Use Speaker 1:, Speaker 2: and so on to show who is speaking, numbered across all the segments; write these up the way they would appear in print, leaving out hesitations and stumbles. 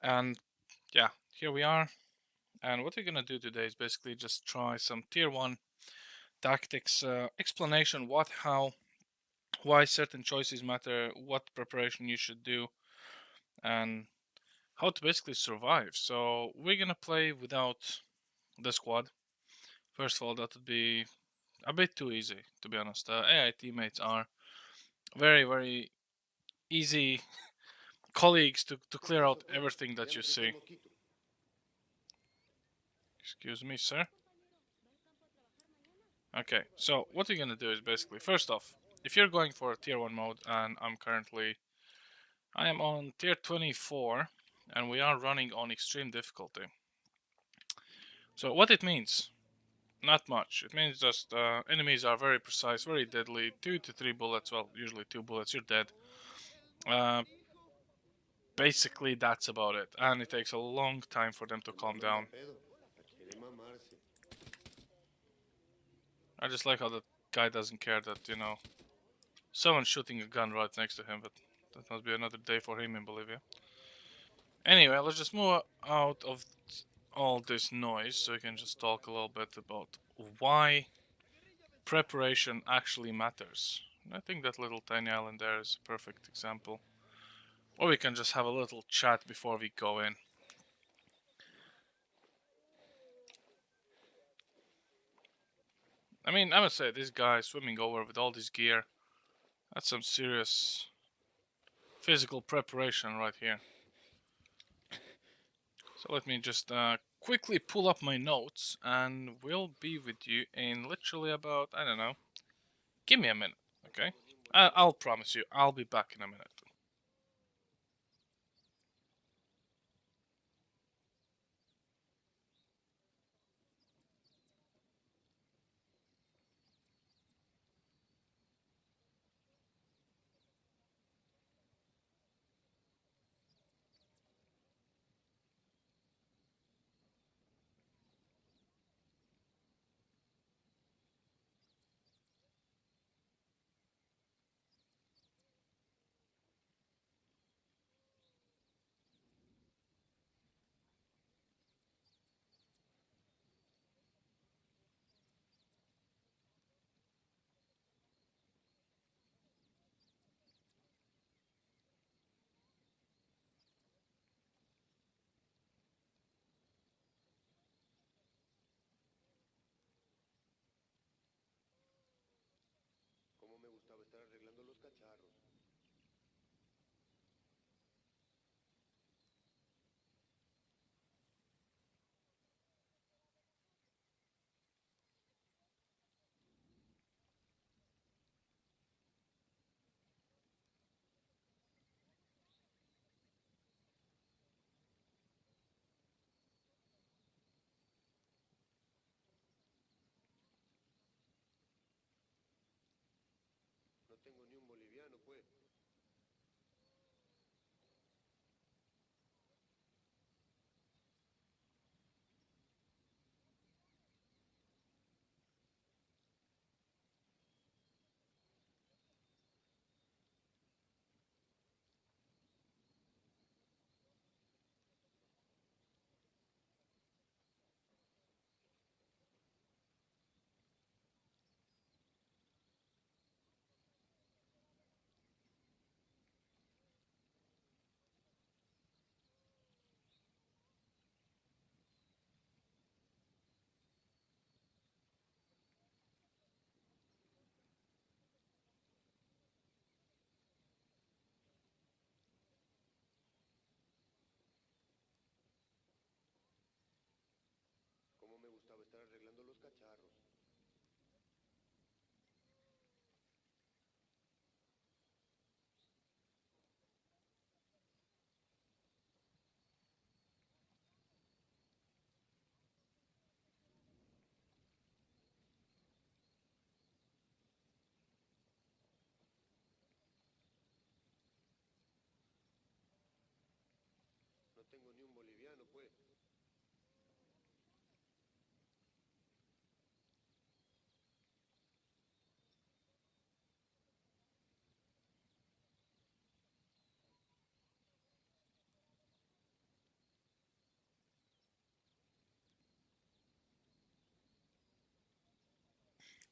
Speaker 1: And yeah, here we are. And what we're gonna do today is basically just try some tier 1 tactics, explanation what, how, why certain choices matter, what preparation you should do, and how to basically survive. So we're gonna play without the squad. First of all, that would be a bit too easy, to be honest. AI teammates are very easy colleagues to clear out everything that you see. Excuse me, sir. Okay, so what we're gonna do is basically, first off, if you're going for a tier 1 mode, and I am on tier 24, and we are running on extreme difficulty. So what it means, not much. It means just enemies are very precise, very deadly, 2 to 3 bullets, well, usually 2 bullets, you're dead. Basically, that's about it, and it takes a long time for them to calm down. I just like how the guy doesn't care that, someone's shooting a gun right next to him, but that must be another day for him in Bolivia. Anyway, let's just move out of all this noise so we can just talk a little bit about why preparation actually matters. I think that little tiny island there is a perfect example. Or we can just have a little chat before we go in. I mean, I must say, this guy swimming over with all this gear, that's some serious physical preparation right here. So let me just quickly pull up my notes, and we'll be with you in literally about, I don't know, give me a minute, okay? I'll promise you, I'll be back in a minute.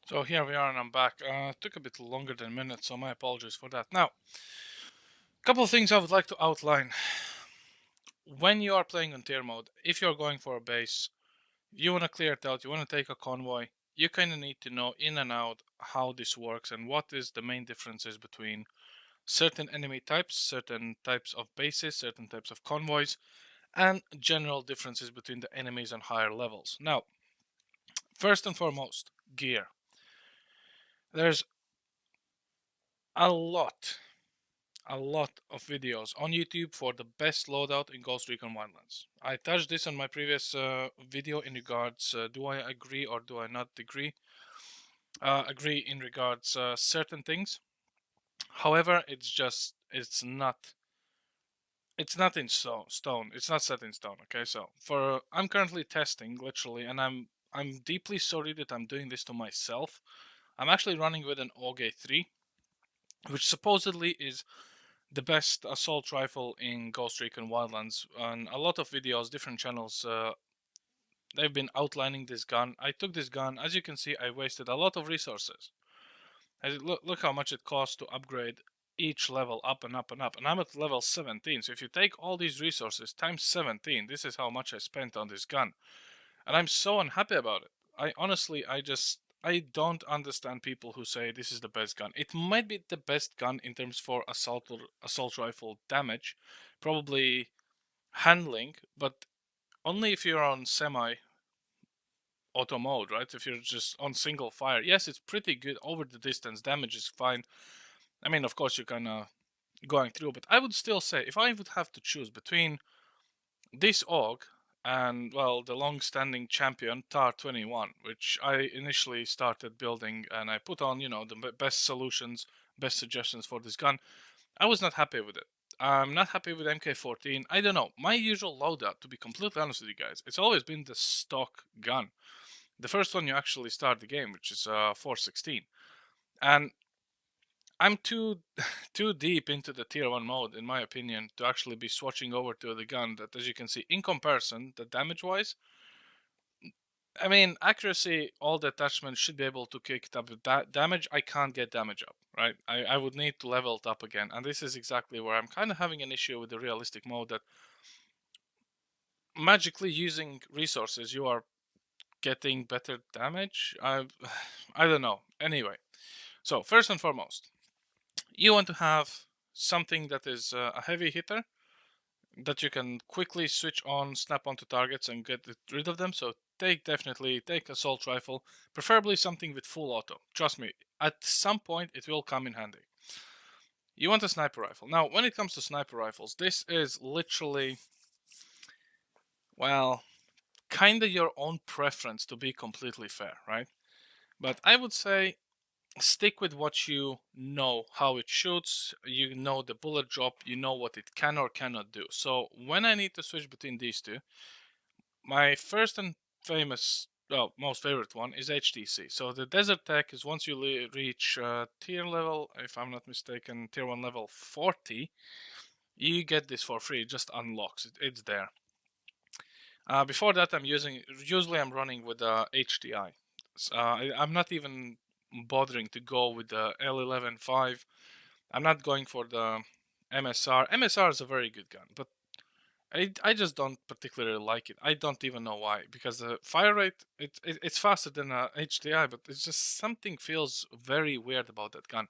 Speaker 1: So here we are, and I'm back. Took a bit longer than a minute, so my apologies for that. Now, a couple of things I would like to outline. When you are playing on tier mode, if you're going for a base, you want to clear it out, you want to take a convoy, you kind of need to know in and out how this works and what is the main differences between certain enemy types, certain types of bases, certain types of convoys, and general differences between the enemies on higher levels. Now, first and foremost, gear. There's a lot of videos on YouTube for the best loadout in Ghost Recon Wildlands. I touched this on my previous video in regards, do I agree or do I not agree? Agree in regards certain things. However, it's not in stone. It's not set in stone. Okay, so I'm currently testing literally, and I'm deeply sorry that I'm doing this to myself. I'm actually running with an AUG 3, which supposedly is the best assault rifle in Ghost Recon Wildlands. And a lot of videos, different channels, they've been outlining this gun. I took this gun. As you can see, I wasted a lot of resources. Look how much it costs to upgrade each level up and up and up. And I'm at level 17. So if you take all these resources times 17, this is how much I spent on this gun. And I'm so unhappy about it. I don't understand people who say this is the best gun. It might be the best gun in terms for assault rifle damage, probably handling, but only if you're on semi auto mode, right? If you're just on single fire, yes, it's pretty good over the distance. Damage is fine. I mean, of course, you're kind of going through, but I would still say if I would have to choose between this AUG and, well, the long-standing champion TAR-21, which I initially started building, and I put on, the best solutions, best suggestions for this gun, I was not happy with it. I'm not happy with MK14. I don't know. My usual loadout, to be completely honest with you guys, it's always been the stock gun. The first one you actually start the game, which is 416. And I'm too too deep into the tier 1 mode, in my opinion, to actually be switching over to the gun that, as you can see, in comparison, the damage-wise, I mean, accuracy, all the attachments should be able to kick it up. With damage, I can't get damage up, right? I would need to level it up again. And this is exactly where I'm kind of having an issue with the realistic mode, that magically using resources, you are getting better damage. I don't know. Anyway, so first and foremost, you want to have something that is a heavy hitter that you can quickly switch on, snap onto targets, and get rid of them. So definitely take assault rifle, preferably something with full auto. Trust me, at some point it will come in handy. You want a sniper rifle. Now, when it comes to sniper rifles, this is literally, well, kind of your own preference, to be completely fair, right? But I would say stick with what you know, how it shoots, you know the bullet drop, you know what it can or cannot do. So when I need to switch between these two, my first and most favorite one is HTC. So the Desert Tech is, once you reach tier level, if I'm not mistaken, tier 1 level 40, you get this for free. It just unlocks it. It's there. Before that, usually I'm running with HDI. I'm not even bothering to go with the L11.5. I'm not going for the MSR. MSR is a very good gun, but I just don't particularly like it. I don't even know why, because the fire rate, it's faster than a HDI, but it's just something feels very weird about that gun.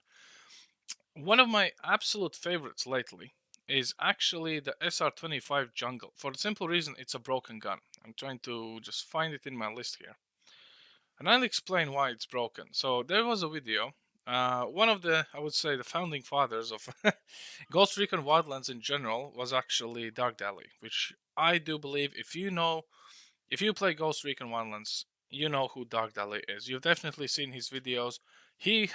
Speaker 1: One of my absolute favorites lately is actually the SR25 Jungle, for the simple reason it's a broken gun. I'm trying to just find it in my list here, and I'll explain why it's broken. So there was a video. One of the, I would say, the founding fathers of Ghost Recon Wildlands in general was actually Dark Dally, which I do believe, if you play Ghost Recon Wildlands, you know who Dark Dally is. You've definitely seen his videos. He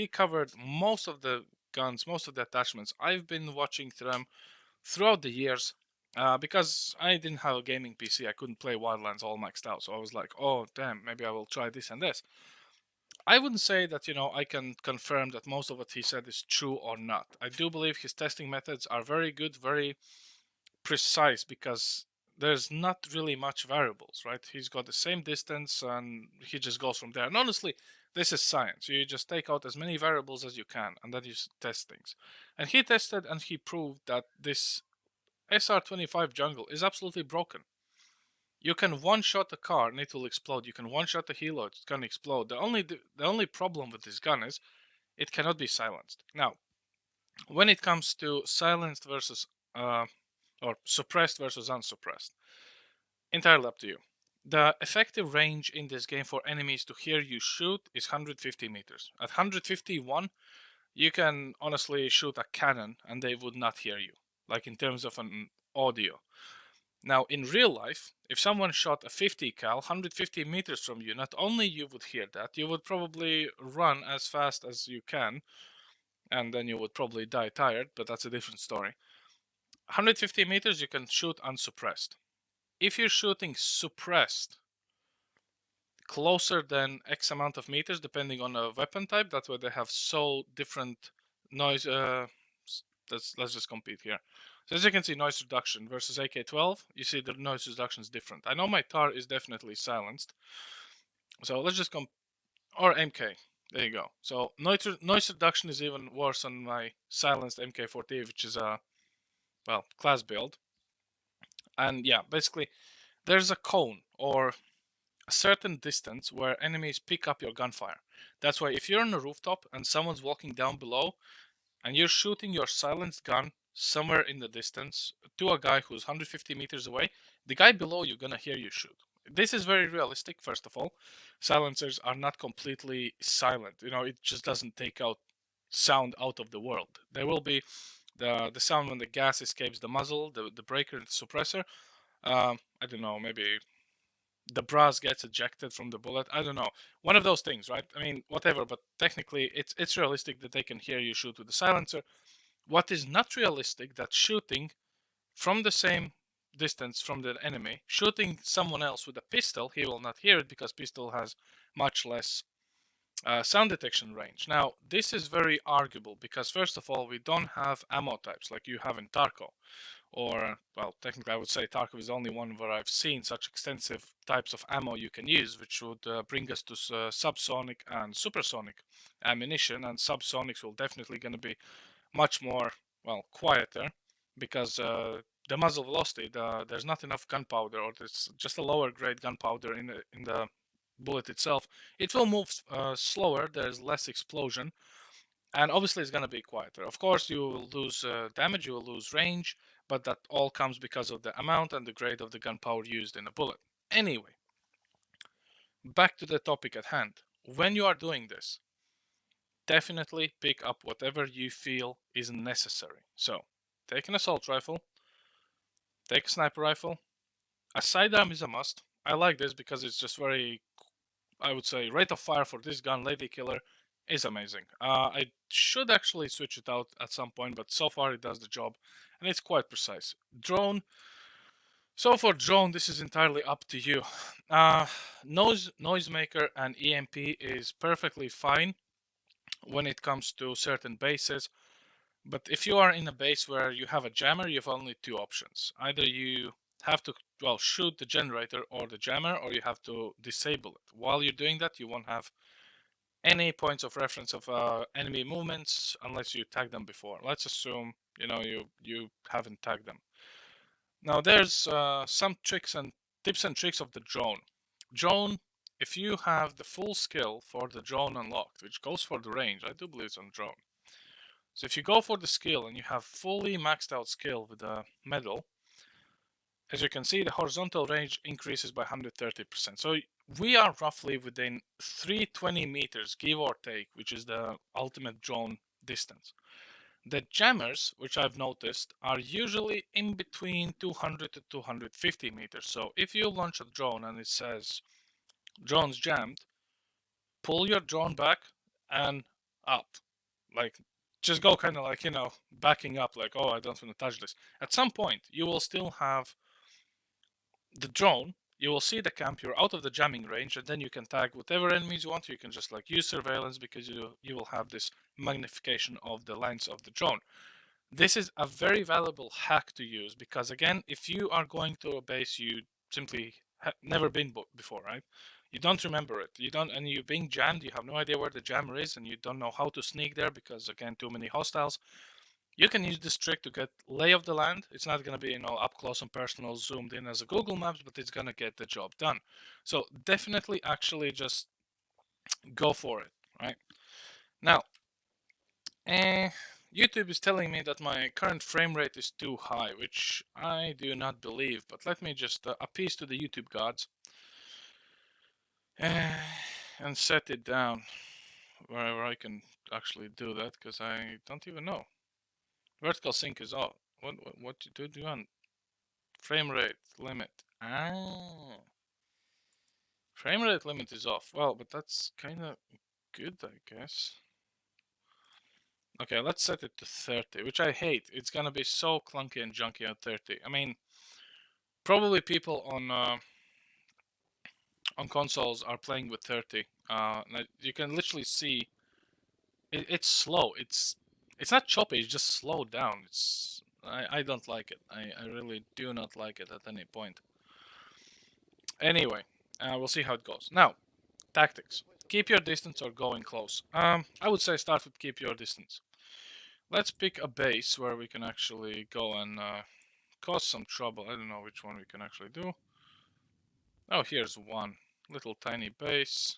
Speaker 1: covered most of the guns, most of the attachments. I've been watching them throughout the years. Because I didn't have a gaming PC, I couldn't play Wildlands all maxed out. So I was like, oh, damn, maybe I will try this and this. I wouldn't say that, I can confirm that most of what he said is true or not. I do believe his testing methods are very good, very precise, because there's not really much variables, right? He's got the same distance and he just goes from there. And honestly, this is science. You just take out as many variables as you can and then you test things. And he tested and he proved that this SR-25 jungle is absolutely broken. You can one-shot a car and it will explode. You can one-shot a helo, it's gonna explode. The only problem with this gun is it cannot be silenced. Now, when it comes to silenced versus or suppressed versus unsuppressed, entirely up to you. The effective range in this game for enemies to hear you shoot is 150 meters. At 151, you can honestly shoot a cannon and they would not hear you, like in terms of an audio. Now, in real life, if someone shot a 50 cal 150 meters from you, not only you would hear that, you would probably run as fast as you can, and then you would probably die tired, but that's a different story. 150 meters, you can shoot unsuppressed. If you're shooting suppressed closer than X amount of meters, depending on a weapon type, that's why they have so different noise. Let's just compete here. So as you can see, noise reduction versus AK-12, you see the noise reduction is different. I know my TAR is definitely silenced. So let's just or MK. There you go. So noise reduction is even worse on my silenced MK-40, which is a, well, class build. And yeah, basically, there's a cone or a certain distance where enemies pick up your gunfire. That's why if you're on a rooftop and someone's walking down below and you're shooting your silenced gun somewhere in the distance to a guy who's 150 meters away, the guy below you gonna hear you shoot. This is very realistic, first of all. Silencers are not completely silent. You know, it just doesn't take out sound out of the world. There will be the sound when the gas escapes the muzzle, the breaker, and the suppressor. I don't know, maybe the brass gets ejected from the bullet. I don't know. One of those things, right? I mean, whatever, but technically it's realistic that they can hear you shoot with the silencer. What is not realistic, that shooting from the same distance from the enemy, shooting someone else with a pistol, he will not hear it because pistol has much less sound detection range. Now, this is very arguable because first of all, we don't have ammo types like you have in Tarkov. Or, well, technically I would say Tarkov is the only one where I've seen such extensive types of ammo you can use, which would bring us to subsonic and supersonic ammunition, and subsonics will definitely going to be much more, well, quieter, because the muzzle velocity, there's not enough gunpowder, or there's just a lower grade gunpowder in the bullet itself. It will move slower, there's less explosion, and obviously it's going to be quieter. Of course, you will lose damage, you will lose range, but that all comes because of the amount and the grade of the gunpowder used in a bullet. Anyway, back to the topic at hand. When you are doing this, definitely pick up whatever you feel is necessary. So, take an assault rifle, take a sniper rifle. A sidearm is a must. I like this because it's just very, I would say, rate of fire for this gun, Lady Killer, is amazing. I should actually switch it out at some point, but so far it does the job, and it's quite precise. Drone. So for drone, this is entirely up to you. Noisemaker and EMP is perfectly fine when it comes to certain bases, but if you are in a base where you have a jammer, you have only two options. Either you have to, well, shoot the generator or the jammer, or you have to disable it. While you're doing that, you won't have any points of reference of enemy movements unless you tag them before. Let's assume you haven't tagged them. Now there's some tricks and tips and tricks of the drone. Drone, if you have the full skill for the drone unlocked, which goes for the range, I do believe it's on drone. So if you go for the skill and you have fully maxed out skill with the medal, as you can see, the horizontal range increases by 130%. So we are roughly within 320 meters, give or take, which is the ultimate drone distance. The jammers, which I've noticed, are usually in between 200 to 250 meters. So if you launch a drone and it says drone's jammed, pull your drone back and up. Like, just go kind of like, backing up, like, oh, I don't want to touch this. At some point, you will still have the drone, you will see the camp, you're out of the jamming range, and then you can tag whatever enemies you want. You can just like use surveillance because you will have this magnification of the lens of the drone. This is a very valuable hack to use because, again, if you are going to a base you simply have never been before, right? You don't remember it. You don't, and you're being jammed. You have no idea where the jammer is, and you don't know how to sneak there because, again, too many hostiles. You can use this trick to get lay of the land. It's not going to be, up close and personal, zoomed in as a Google Maps, but it's going to get the job done. So definitely, actually, just go for it, right? Now, YouTube is telling me that my current frame rate is too high, which I do not believe, but let me just appease to the YouTube gods and set it down wherever I can actually do that, because I don't even know. Vertical sync is off. What do you want? Frame rate limit. Frame rate limit is off. Well, but that's kind of good, I guess. Okay, let's set it to 30, which I hate. It's gonna be so clunky and junky at 30. I mean, probably people on consoles are playing with 30. You can literally see it's slow. It's not choppy. It's just slowed down. I don't like it. I really do not like it at any point. Anyway, we'll see how it goes. Now, tactics. Keep your distance or going close. I would say start with keep your distance. Let's pick a base where we can actually go and cause some trouble. I don't know which one we can actually do. Oh, here's one. Little tiny base.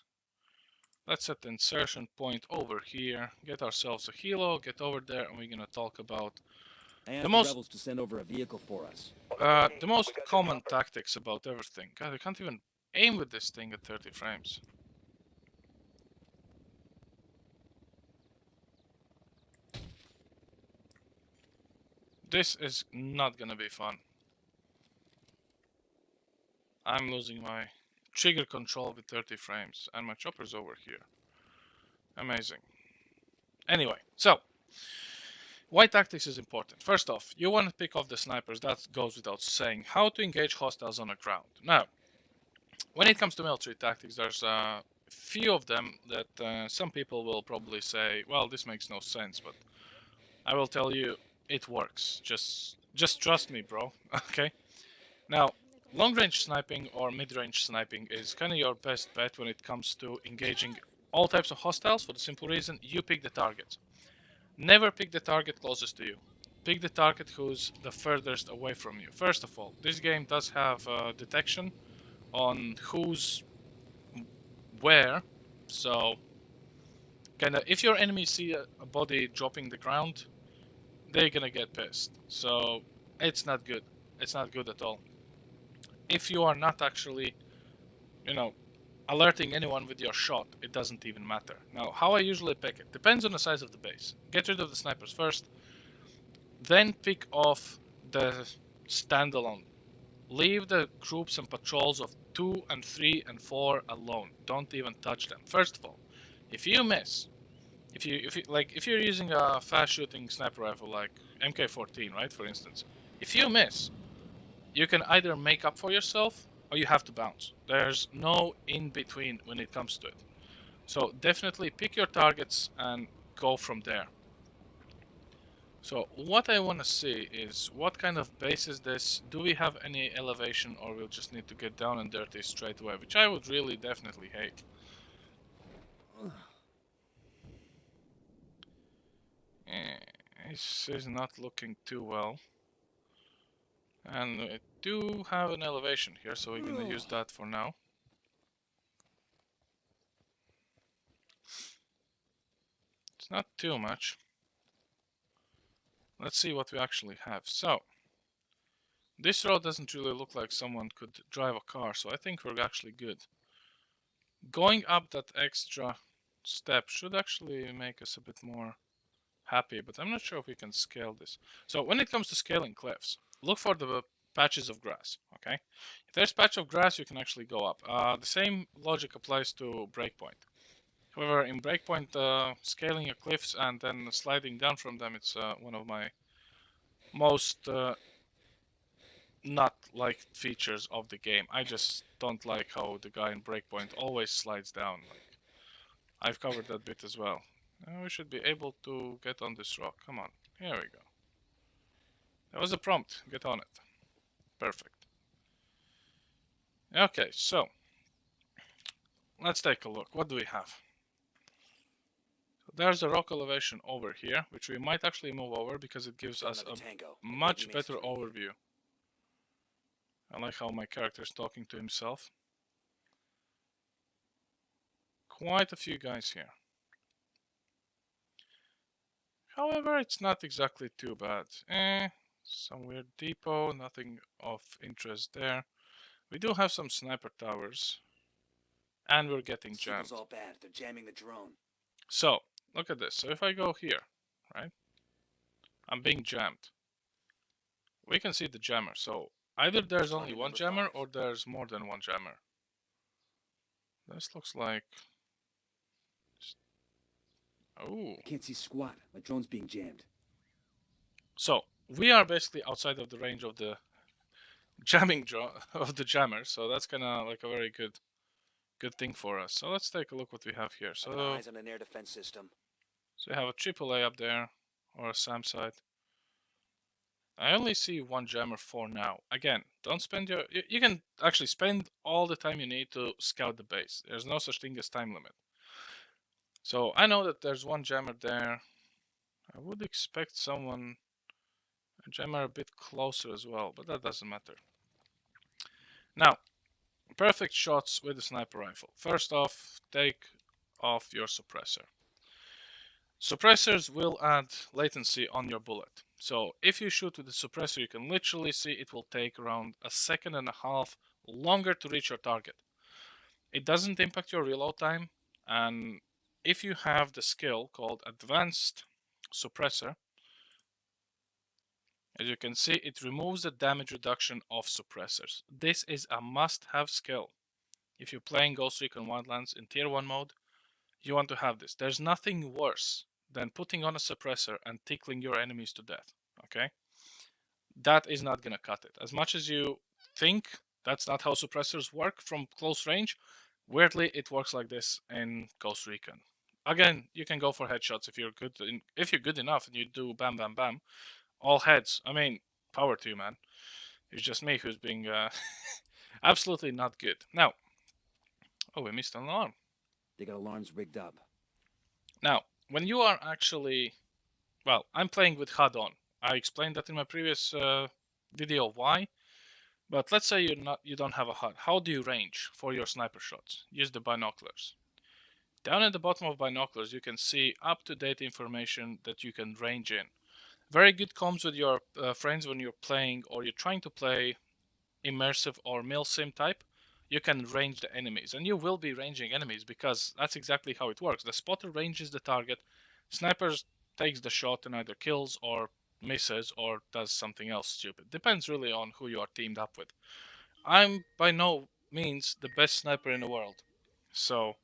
Speaker 1: Let's set the insertion point over here. Get ourselves a helo, get over there, and we're gonna talk about
Speaker 2: the rebels to send over a vehicle for us.
Speaker 1: The most common tactics about everything. God, I can't even aim with this thing at 30 frames. This is not gonna be fun. I'm losing my trigger control with 30 frames, and my chopper's over here. Amazing. Anyway, so why tactics is important. First off, you want to pick off the snipers, that goes without saying. How to engage hostiles on the ground. Now, when it comes to military tactics, there's a few of them that some people will probably say, well, this makes no sense, but I will tell you, it works. Just trust me, bro. Okay? Now, long-range sniping or mid-range sniping is kind of your best bet when it comes to engaging all types of hostiles, for the simple reason you pick the targets. Never pick the target closest to you. Pick the target who's the furthest away from you. First of all, this game does have detection on who's where, so kinda if your enemy see a body dropping the ground, they're gonna get pissed. So it's not good. It's not good at all. If you are not actually, alerting anyone with your shot, it doesn't even matter. Now, how I usually pick it depends on the size of the base. Get rid of the snipers first, then pick off the standalone. Leave the groups and patrols of 2 and 3 and 4 alone. Don't even touch them. First of all, if you miss, if you're using a fast shooting sniper rifle like MK14, right, for instance, if you miss, you can either make up for yourself or you have to bounce. There's no in between when it comes to it. So definitely pick your targets and go from there. So what I want to see is what kind of base is this? Do we have any elevation, or we'll just need to get down and dirty straight away, which I would really definitely hate. This is not looking too well. And we do have an elevation here, so we're gonna use that for now. It's not too much. Let's see what we actually have. So, this road doesn't really look like someone could drive a car, so I think we're actually good. Going up that extra step should actually make us a bit more happy, but I'm not sure if we can scale this. So when it comes to scaling cliffs, look for the patches of grass, okay? If there's a patch of grass, you can actually go up. The same logic applies to breakpoint. However, in breakpoint, scaling your cliffs and then sliding down from them, it's one of my most not liked features of the game. I just don't like how the guy in breakpoint always slides down. Like, I've covered that bit as well. We should be able to get on this rock. Come on, here we go. That was a prompt. Get on it. Perfect. Okay, so let's take a look. What do we have? So there's a rock elevation over here, which we might actually move over because it gives us a much better overview. I like how my character is talking to himself. Quite a few guys here. However, it's not exactly too bad. Some weird depot, nothing of interest there. We do have some sniper towers. And we're getting jammed.
Speaker 2: Signal's all bad. They're jamming the drone.
Speaker 1: So, look at this. So if I go here, right? I'm being jammed. We can see the jammer. So either there's only one jammer or there's more than one jammer. This looks like... Oh.
Speaker 2: I can't see squat. My drone's being jammed.
Speaker 1: So we are basically outside of the range of the jamming of the jammer. So that's kind of like a very good thing for us. So let's take a look what we have here. So
Speaker 2: eyes on an air defense system.
Speaker 1: So we have a AAA up there or a SAM site. I only see one jammer for now. Again, don't spend your... You can actually spend all the time you need to scout the base. There's no such thing as time limit. So I know that there's one jammer there. I would expect someone... a jammer a bit closer as well, but that doesn't matter. Now, perfect shots with the sniper rifle. First off, take off your suppressor. Suppressors will add latency on your bullet. So if you shoot with the suppressor, you can literally see it will take around 1.5 seconds longer to reach your target. It doesn't impact your reload time, and if you have the skill called Advanced Suppressor, as you can see, it removes the damage reduction of suppressors. This is a must-have skill. If you're playing Ghost Recon Wildlands in Tier 1 mode, you want to have this. There's nothing worse than putting on a suppressor and tickling your enemies to death, okay? That is not gonna cut it. As much as you think that's not how suppressors work from close range, weirdly it works like this in Ghost Recon. Again, you can go for headshots if you're good enough and you do bam bam bam, all heads. I mean, power to you, man. It's just me who's being absolutely not good. Now, oh, we missed an alarm.
Speaker 2: They got alarms rigged up.
Speaker 1: Now, when you are actually, well, I'm playing with HUD on. I explained that in my previous video why. But let's say you don't have a HUD. How do you range for your sniper shots? Use the binoculars. Down at the bottom of binoculars, you can see up-to-date information that you can range in. Very good comms with your friends when you're playing or you're trying to play immersive or milsim type. You can range the enemies, and you will be ranging enemies because that's exactly how it works. The spotter ranges the target, snipers takes the shot and either kills or misses or does something else stupid. Depends really on who you are teamed up with. I'm by no means the best sniper in the world, so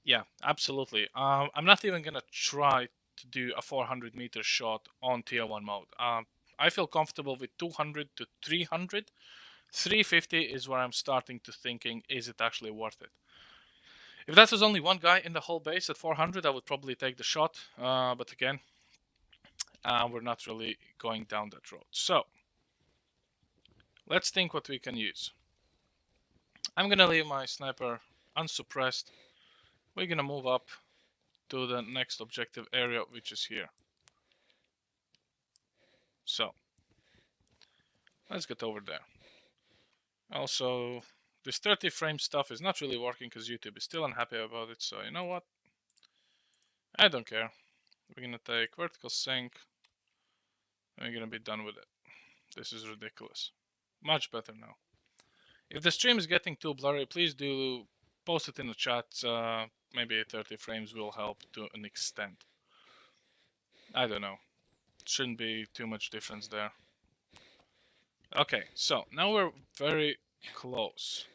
Speaker 1: yeah, absolutely. I'm not even gonna try to do a 400-meter shot on Tier 1 mode. I feel comfortable with 200 to 300. 350 is where I'm starting to thinking, is it actually worth it? If that was only one guy in the whole base at 400, I would probably take the shot. But again, we're not really going down that road. So, let's think what we can use. I'm gonna leave my sniper unsuppressed. We're gonna move up to the next objective area, which is here. So, let's get over there. Also, this 30 frame stuff is not really working because YouTube is still unhappy about it, so you know what? I don't care. We're gonna take vertical sync, and we're gonna be done with it. This is ridiculous. Much better now. If the stream is getting too blurry, please do post it in the chat. Maybe 30 frames will help to an extent. I don't know. Shouldn't be too much difference there. Okay, so now we're very close.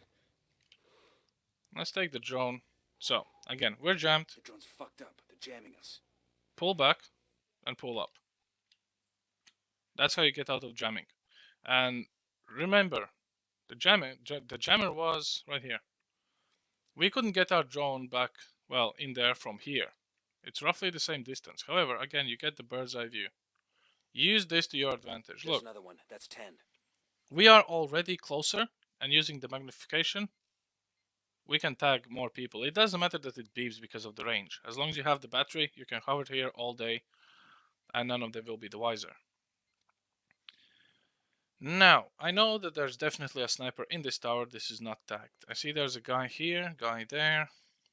Speaker 1: Let's take the drone. So, again, we're jammed.
Speaker 2: The drone's fucked up. They're jamming us.
Speaker 1: Pull back and pull up. That's how you get out of jamming. And remember, the jammer was right here. We couldn't get our drone back, well, in there from here. It's roughly the same distance. However, again, you get the bird's eye view. Use this to your advantage.
Speaker 2: There's
Speaker 1: Look,
Speaker 2: another one. That's 10.
Speaker 1: we are already closer, and using the magnification, we can tag more people. It doesn't matter that it beeps because of the range. As long as you have the battery, you can hover here all day, and none of them will be the wiser. Now, I know that there's definitely a sniper in this tower. This is not tagged. I see there's a guy here, guy there.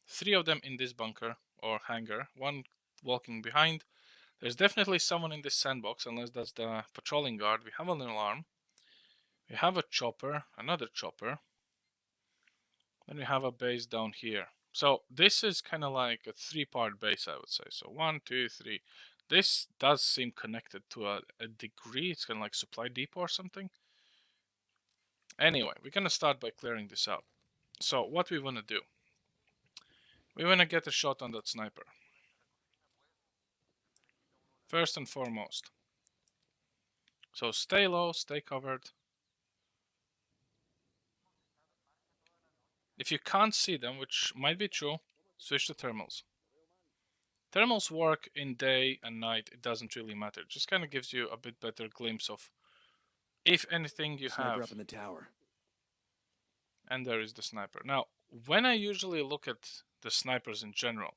Speaker 1: 3 of them in this bunker or hangar. 1 walking behind. There's definitely someone in this sandbox, unless that's the patrolling guard. We have an alarm. We have a chopper, another chopper. Then we have a base down here. So this is kind of like a 3-part base, I would say. So 1, 2, 3. This does seem connected to a degree. It's kind of like supply depot or something. Anyway, we're gonna start by clearing this out. So what we wanna do? We wanna get a shot on that sniper. First and foremost. So stay low, stay covered. If you can't see them, which might be true, switch to thermals. Thermals work in day and night, it doesn't really matter. It just kind of gives you a bit better glimpse of, if anything, you
Speaker 2: Sniper
Speaker 1: have.
Speaker 2: up in the tower.
Speaker 1: And there is the sniper. Now, when I usually look at the snipers in general,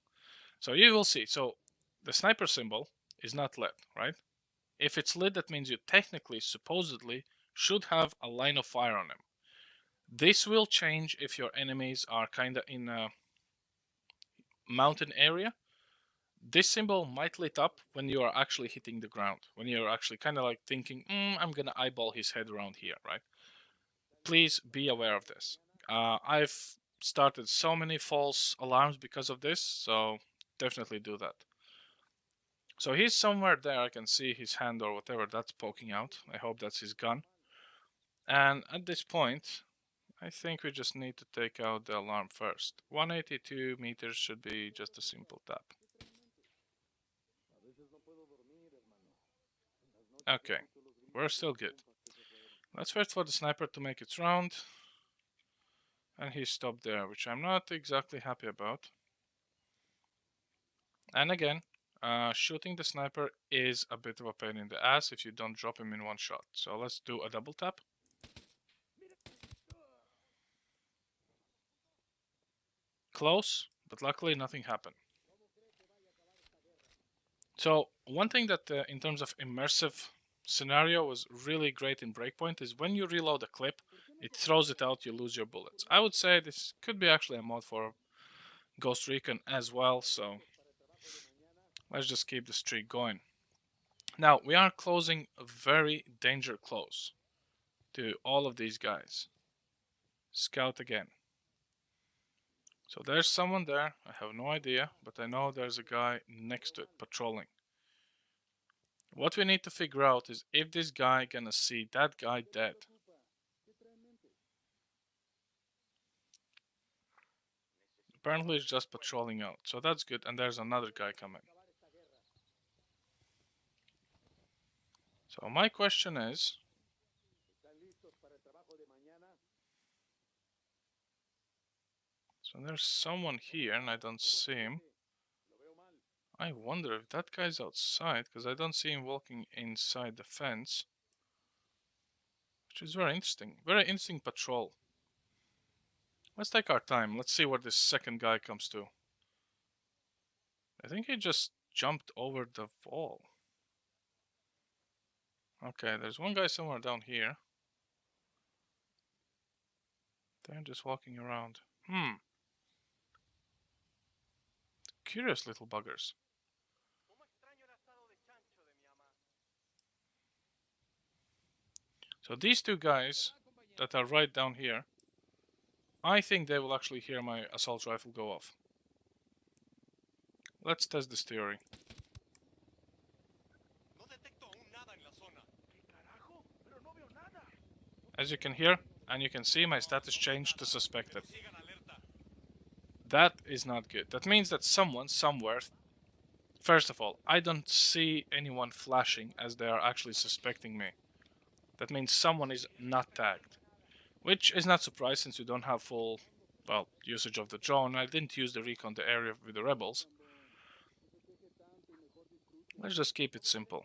Speaker 1: so you will see, so the sniper symbol is not lit, right? If it's lit, that means you technically, supposedly, should have a line of fire on them. This will change if your enemies are kind of in a mountain area. This symbol might lit up when you are actually hitting the ground, when you're actually kind of like thinking, I'm gonna eyeball his head around here, right? Please be aware of this. I've started so many false alarms because of this, so definitely do that. So he's somewhere there. I can see his hand or whatever that's poking out. I hope that's his gun. And at this point, I think we just need to take out the alarm first. 182 meters should be just a simple tap. Okay, we're still good. Let's wait for the sniper to make its round. And he stopped there, which I'm not exactly happy about. And again, shooting the sniper is a bit of a pain in the ass if you don't drop him in one shot. So let's do a double tap. Close, but luckily nothing happened. So one thing that in terms of immersive scenario was really great in Breakpoint is when you reload a clip, it throws it out, you lose your bullets. I would say this could be actually a mod for Ghost Recon as well, so let's just keep the streak going. Now, we are closing very danger close to all of these guys. Scout again. So there's someone there, I have no idea, but I know there's a guy next to it patrolling. What we need to figure out is if this guy gonna see that guy dead. Apparently he's just patrolling out, so that's good, and there's another guy coming. So my question is, so there's someone here and I don't see him. I wonder if that guy's outside, because I don't see him walking inside the fence. Which is very interesting. Very interesting patrol. Let's take our time. Let's see where this second guy comes to. I think he just jumped over the wall. Okay, there's one guy somewhere down here. They're just walking around. Curious little buggers. So these 2 guys that are right down here, I think they will actually hear my assault rifle go off. Let's test this theory. As you can hear, and you can see, my status changed to suspected. That is not good. That means that someone, somewhere... First of all, I don't see anyone flashing as they are actually suspecting me. That means someone is not tagged. Which is not surprised since you don't have full, well, usage of the drone. I didn't use the recon the area with the rebels. Let's just keep it simple.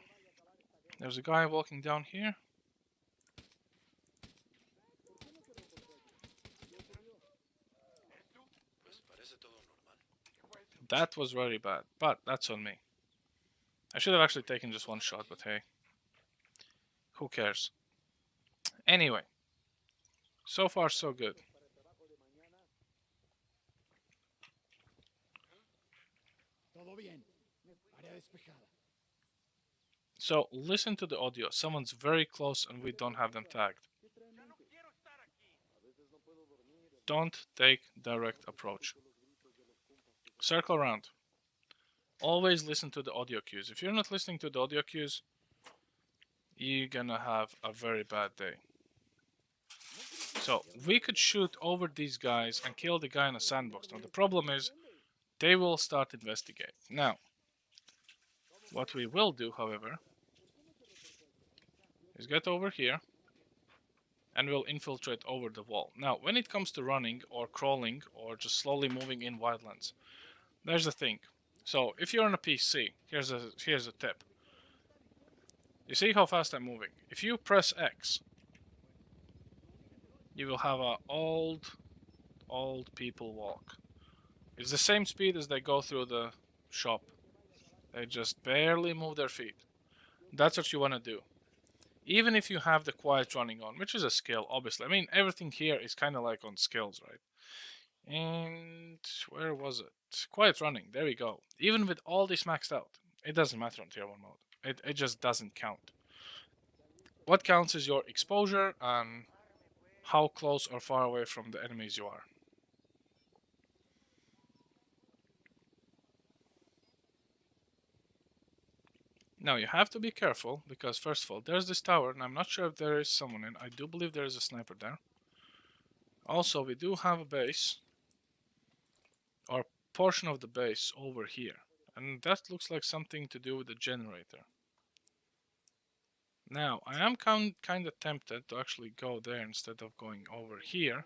Speaker 1: There's a guy walking down here. That was very bad, but that's on me. I should have actually taken just one shot, but hey. Who cares? Anyway. So far, so good. So, listen to the audio. Someone's very close and we don't have them tagged. Don't take direct approach. Circle around. Always listen to the audio cues. If you're not listening to the audio cues, you're gonna have a very bad day. So, we could shoot over these guys and kill the guy in a sandbox. Now, the problem is, they will start investigate. Now, what we will do, however, is get over here and we'll infiltrate over the wall. Now, when it comes to running or crawling or just slowly moving in Wildlands, there's a thing. So, if you're on a PC, here's a tip. You see how fast I'm moving? If you press X, you will have a old people walk. It's the same speed as they go through the shop. They just barely move their feet. That's what you want to do. Even if you have the quiet running on, which is a skill, obviously. I mean, everything here is kind of like on skills, right? And where was it? Quiet running, there we go. Even with all this maxed out, it doesn't matter on Tier 1 mode. It just doesn't count. What counts is your exposure and how close or far away from the enemies you are. Now you have to be careful because first of all, there's this tower and I'm not sure if there is someone in. I do believe there is a sniper there. Also, we do have a base or portion of the base over here. And that looks like something to do with the generator. Now, I am kind of tempted to actually go there instead of going over here.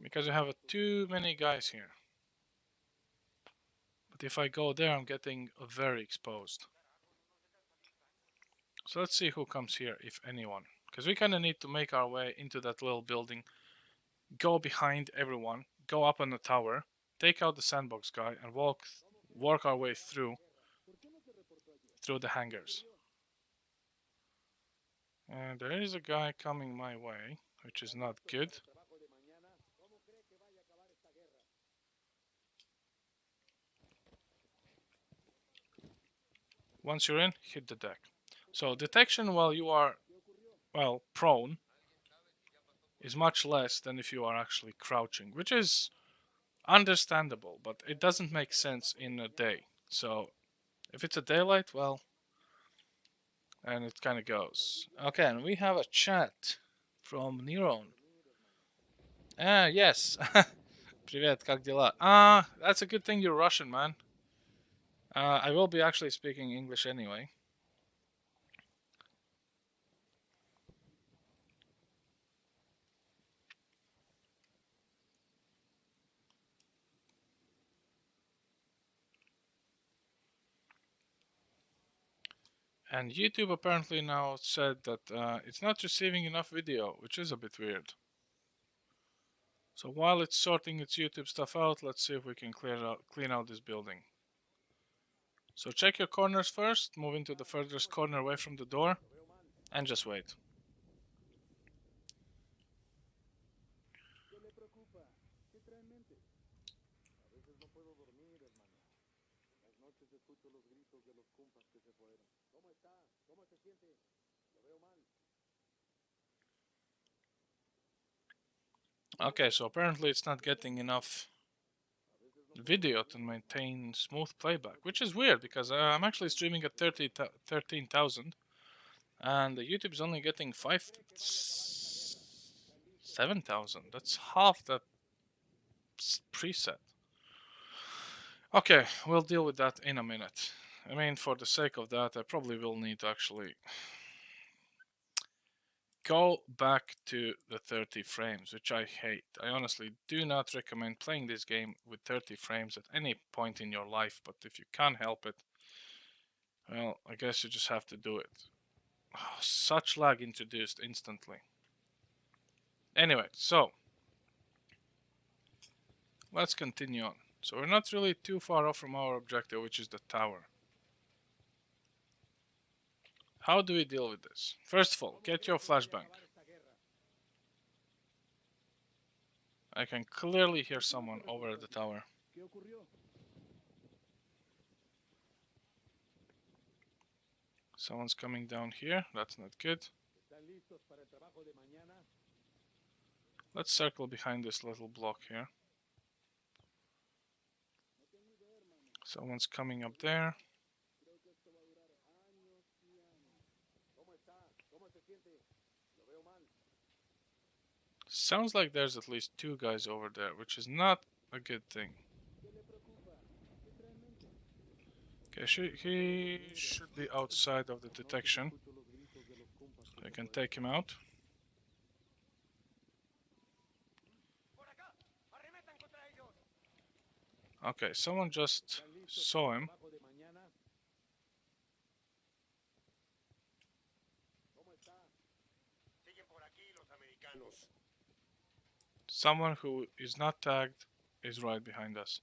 Speaker 1: Because we have too many guys here. But if I go there, I'm getting very exposed. So let's see who comes here, if anyone. Because we kind of need to make our way into that little building. Go behind everyone. Go up on the tower. Take out the sandbox guy and work our way through the hangars. And there is a guy coming my way, which is not good. Once you're in, hit the deck. So detection while you are, well, prone is much less than if you are actually crouching, which is understandable, but it doesn't make sense in a day. So if it's a daylight, well, and it kind of goes. Okay, and we have a chat from Neron. Yes. Привет, как дела? That's a good thing you're Russian, man. I will be actually speaking English anyway. And YouTube apparently now said that it's not receiving enough video, which is a bit weird. So while it's sorting its YouTube stuff out, let's see if we can clean out this building. So check your corners first, move into the furthest corner away from the door, and just wait. Okay, so apparently it's not getting enough video to maintain smooth playback, which is weird because I'm actually streaming at 13,000 and the YouTube is only getting 7,000. That's half that preset. Okay, we'll deal with that in a minute. I mean, for the sake of that, I probably will need to actually go back to the 30 frames, which I hate. I honestly do not recommend playing this game with 30 frames at any point in your life, but if you can't help it, Well, I guess you just have to do it. Oh, such lag introduced instantly. Anyway, so let's continue on. So we're not really too far off from our objective, which is the tower. How do we deal with this? First of all, get your flashbang. I can clearly hear someone over at the tower. Someone's coming down here. That's not good. Let's circle behind this little block here. Someone's coming up there. Sounds like there's at least two guys over there, which is not a good thing. Okay, he should be outside of the detection. I can take him out. Okay, someone just saw him. Someone who is not tagged is right behind us.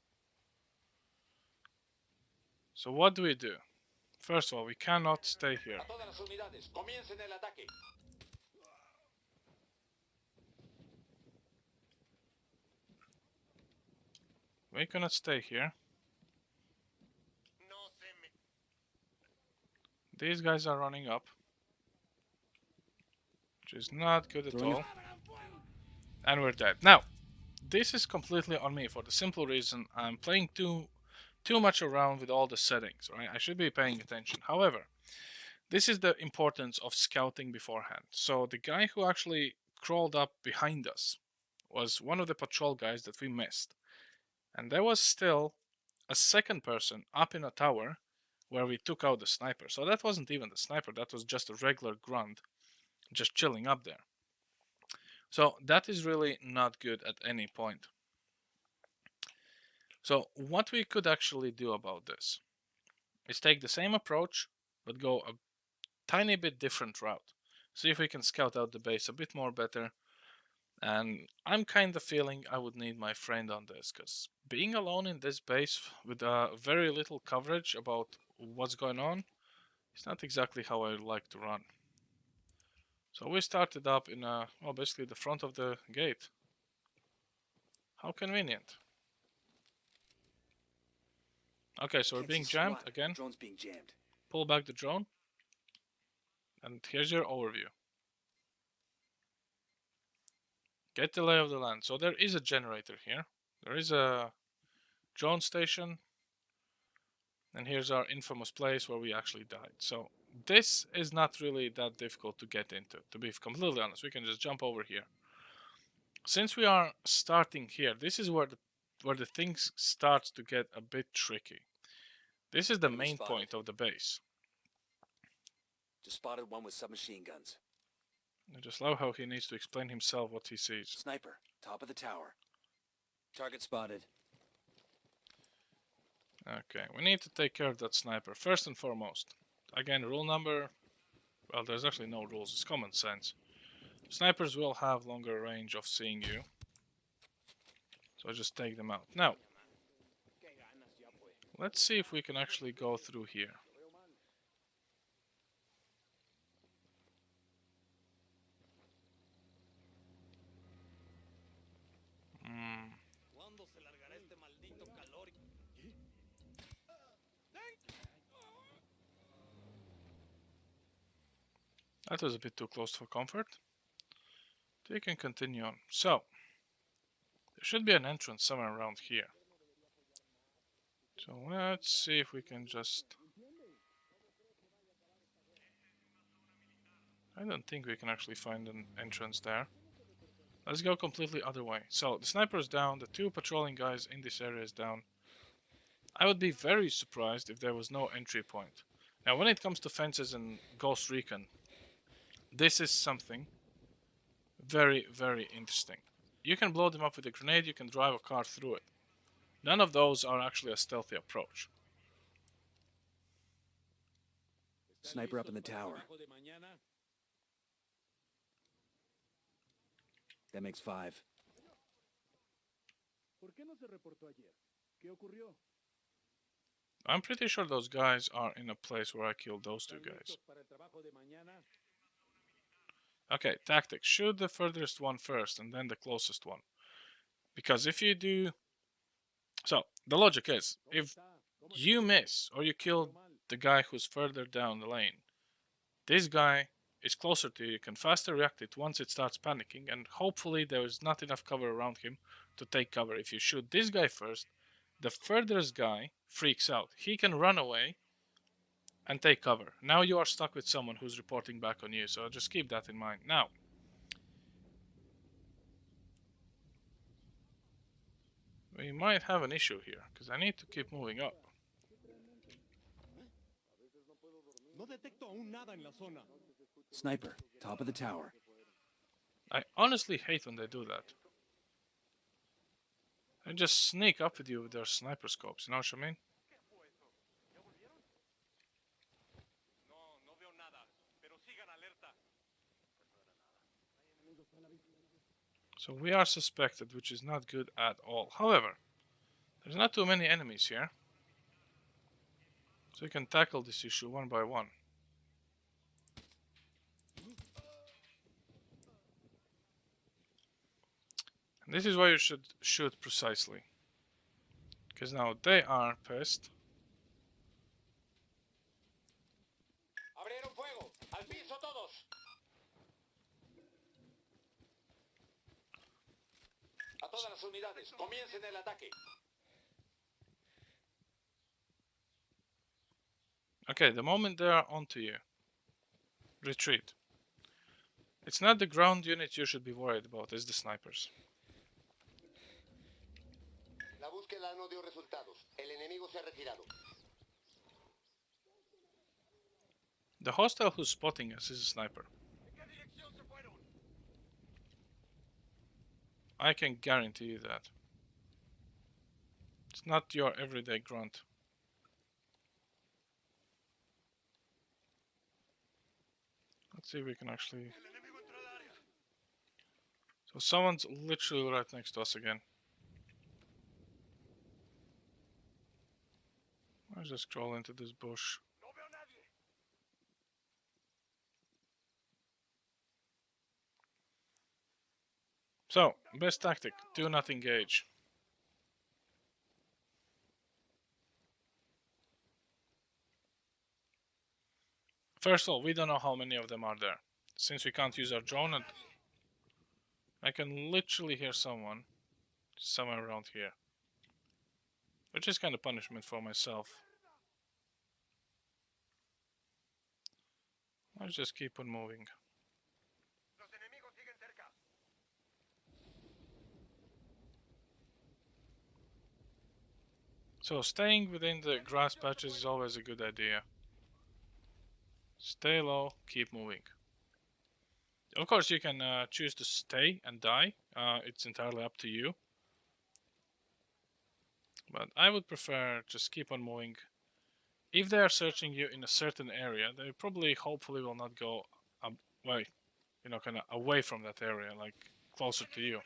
Speaker 1: So what do we do? First of all, we cannot stay here. We cannot stay here. These guys are running up, which is not good at all. And we're dead. Now, this is completely on me for the simple reason I'm playing too much around with all the settings, right? I should be paying attention. However, this is the importance of scouting beforehand. So the guy who actually crawled up behind us was one of the patrol guys that we missed. And there was still a second person up in a tower where we took out the sniper. So that wasn't even the sniper, that was just a regular grunt just chilling up there. So that is really not good at any point. So what we could actually do about this is take the same approach, but go a tiny bit different route. See if we can scout out the base a bit more better. And I'm kind of feeling I would need my friend on this, because being alone in this base with very little coverage about what's going on is not exactly how I like to run. So we started up in well, basically the front of the gate. How convenient. Okay, so we're being jammed again.
Speaker 2: Drone's being jammed.
Speaker 1: Pull back the drone. And here's your overview. Get the lay of the land. So there is a generator here. There is a drone station. And here's our infamous place where we actually died. So this is not really that difficult to get into, to be completely honest. We can just jump over here. Since we are starting here, this is where the things starts to get a bit tricky. This is the main point of the base.
Speaker 2: Just spotted one with submachine guns.
Speaker 1: I just love how he needs to explain himself what he sees.
Speaker 2: Sniper, top of the tower. Target spotted.
Speaker 1: Okay, we need to take care of that sniper first and foremost. Again, rule number... Well, there's actually no rules, it's common sense. Snipers will have longer range of seeing you. So just take them out. Now, let's see if we can actually go through here. That was a bit too close for comfort. We can continue on. So, there should be an entrance somewhere around here. So let's see if we can just... I don't think we can actually find an entrance there. Let's go completely other way. So, the sniper is down, the two patrolling guys in this area is down. I would be very surprised if there was no entry point. Now, when it comes to fences and Ghost Recon, this is something very, very interesting. You can blow them up with a grenade, you can drive a car through it. None of those are actually a stealthy approach.
Speaker 2: Sniper up in the tower. That makes 5.
Speaker 1: I'm pretty sure those guys are in a place where I killed those 2 guys. Okay, tactics. Shoot the furthest one first and then the closest one. Because if you do... So, the logic is, if you miss or you kill the guy who's further down the lane, this guy is closer to you, you can faster react it once it starts panicking, and hopefully there is not enough cover around him to take cover. If you shoot this guy first, the furthest guy freaks out. He can run away and take cover. Now you are stuck with someone who's reporting back on you, so just keep that in mind. Now, we might have an issue here, because I need to keep moving up.
Speaker 2: Sniper, top of the tower.
Speaker 1: I honestly hate when they do that. They just sneak up with you with their sniper scopes, you know what I mean? So we are suspected, which is not good at all. However, there's not too many enemies here, so we can tackle this issue one by one. And this is why you should shoot precisely, because now they are pissed.
Speaker 2: Abrieron fuego. Al piso todos. A todas las unidades, comiencen el ataque.
Speaker 1: Okay, the moment they are onto you, retreat. It's not the ground unit you should be worried about, it's the snipers.
Speaker 2: La búsqueda no dio resultados. El enemigo se ha retirado.
Speaker 1: The hostile who's spotting us is a sniper. I can guarantee you that. It's not your everyday grunt. Let's see if we can actually... So someone's literally right next to us again. Let's just crawl into this bush. So, best tactic, do not engage. First of all, we don't know how many of them are there. Since we can't use our drone, and I can literally hear someone somewhere around here. Which is kind of punishment for myself. Let's just keep on moving. So staying within the grass patches is always a good idea. Stay low, keep moving. Of course you can choose to stay and die, it's entirely up to you. But I would prefer just keep on moving. If they are searching you in a certain area, they probably, hopefully, will not go away, you know, kind of away from that area, like closer to you.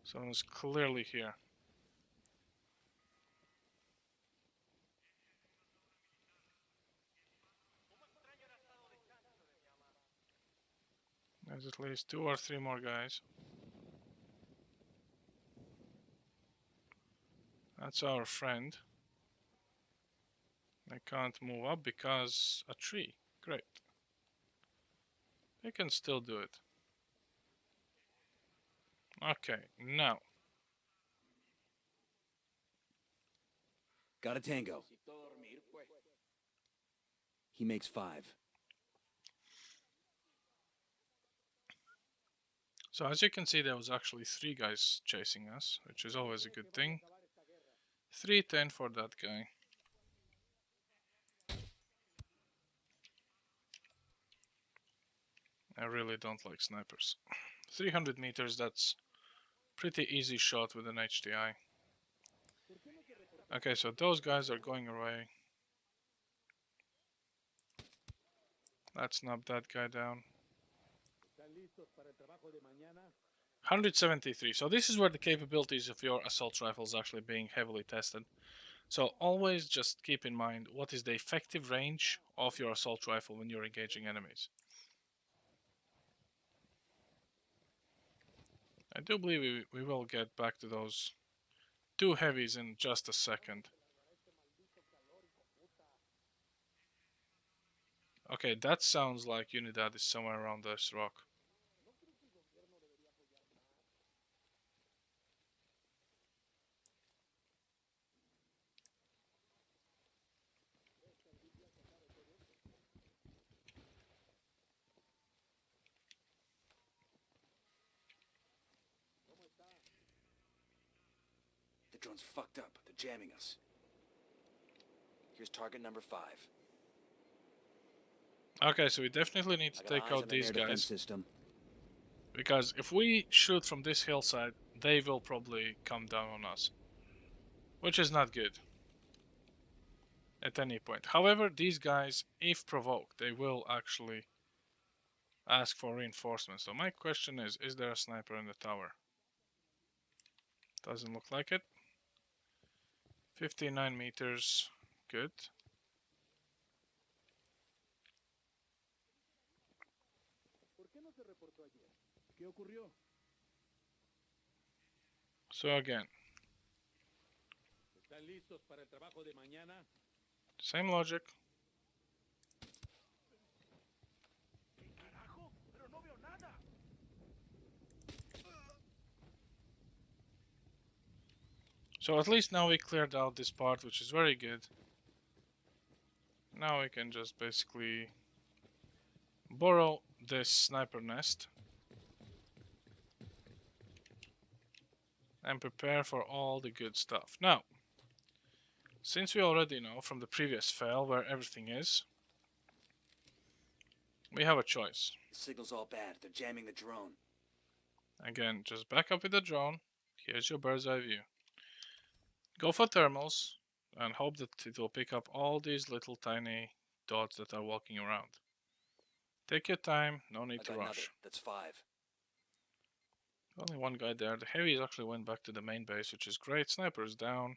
Speaker 1: Someone's clearly here. There's at least 2 or 3 more guys. That's our friend. They can't move up because a tree. Great. They can still do it. Okay, now.
Speaker 2: Got a tango. He makes 5.
Speaker 1: So as you can see, there was actually 3 guys chasing us, which is always a good thing. 310 for that guy. I really don't like snipers. 300 meters, that's pretty easy shot with an HDI. Okay, so those guys are going away. Let's knock that guy down. 173. So this is where the capabilities of your assault rifles actually being heavily tested. So always just keep in mind what is the effective range of your assault rifle when you're engaging enemies. I do believe we will get back to those two heavies in just a second. Okay, that sounds like Unidad is somewhere around this rock.
Speaker 2: The drone's fucked up. They're jamming us. Here's target number 5.
Speaker 1: Okay, so we definitely need to take out these guys. System. Because if we shoot from this hillside, they will probably come down on us. Which is not good. At any point. However, these guys, if provoked, they will actually ask for reinforcements. So my question is there a sniper in the tower? Doesn't look like it. 59 meters. Good. So again, same logic. So at least now we cleared out this part, which is very good. Now we can just basically borrow this sniper nest and prepare for all the good stuff. Now, since we already know from the previous fail where everything is, we have a choice.
Speaker 2: The signal's all bad. They're jamming the drone.
Speaker 1: Again, just back up with the drone. Here's your bird's eye view. Go for thermals and hope that it will pick up all these little tiny dots that are walking around. Take your time, no need to rush.
Speaker 2: Another. That's 5.
Speaker 1: Only one guy there. The heavies actually went back to the main base, which is great. Sniper is down.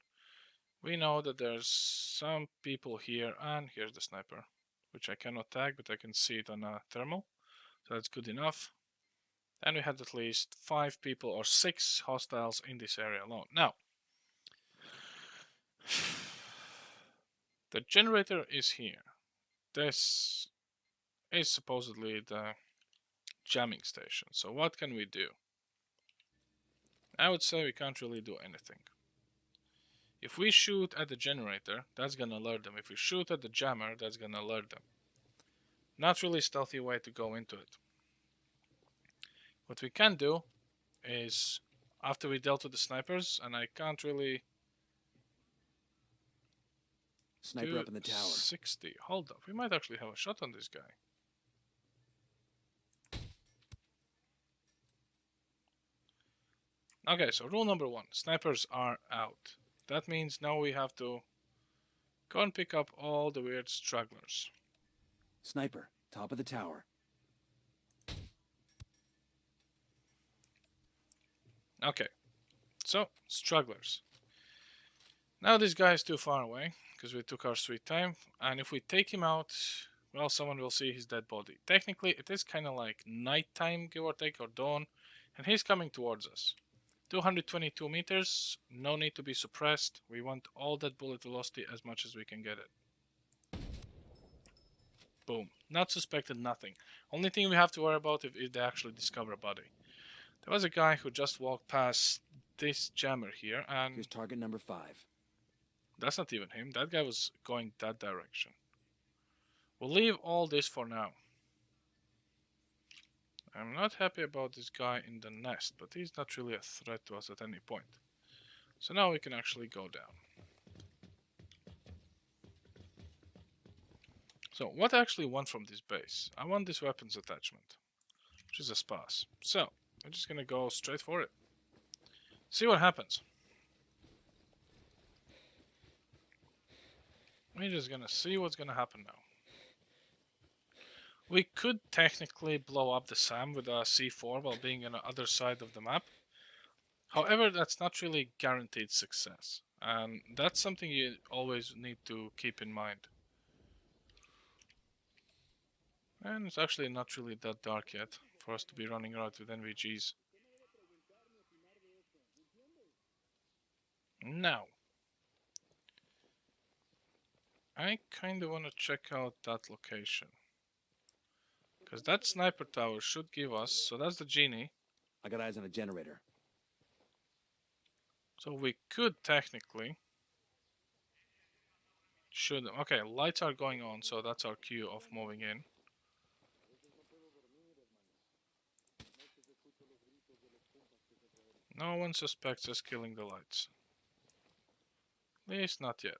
Speaker 1: We know that there's some people here, and here's the sniper, which I cannot tag, but I can see it on a thermal. So that's good enough. And we had at least 5 people or 6 hostiles in this area alone. Now, the generator is here. This is supposedly the jamming station. So what can we do? I would say we can't really do anything. If we shoot at the generator, that's gonna alert them. If we shoot at the jammer, that's gonna alert them. Not really a stealthy way to go into it. What we can do is, after we dealt with the snipers, and I can't really...
Speaker 2: Sniper up in the tower.
Speaker 1: 60. Hold up. We might actually have a shot on this guy. Okay, so rule number 1. Snipers are out. That means now we have to go and pick up all the weird stragglers.
Speaker 2: Sniper, top of the tower.
Speaker 1: Okay, so stragglers. Now this guy is too far away because we took our sweet time, and if we take him out, well, someone will see his dead body. Technically, it is kind of like nighttime, give or take, or dawn, and he's coming towards us. 222 meters, no need to be suppressed. We want all that bullet velocity as much as we can get it. Boom. Not suspected, nothing. Only thing we have to worry about if they actually discover a body. There was a guy who just walked past this jammer here, and...
Speaker 2: Here's target number 5.
Speaker 1: That's not even him. That guy was going that direction. We'll leave all this for now. I'm not happy about this guy in the nest, but he's not really a threat to us at any point. So now we can actually go down. So what I actually want from this base? I want this weapons attachment, which is a spas. So I'm just gonna go straight for it. See what happens. We're just gonna see what's gonna happen now. We could technically blow up the SAM with a C4 while being on the other side of the map. However, that's not really guaranteed success. And that's something you always need to keep in mind. And it's actually not really that dark yet for us to be running around with NVGs. Now, I kinda wanna check out that location. Because that sniper tower should give us, so that's the genie.
Speaker 2: I got eyes on a generator.
Speaker 1: So we could technically should okay, lights are going on, so that's our cue of moving in. No one suspects us killing the lights. At least not yet.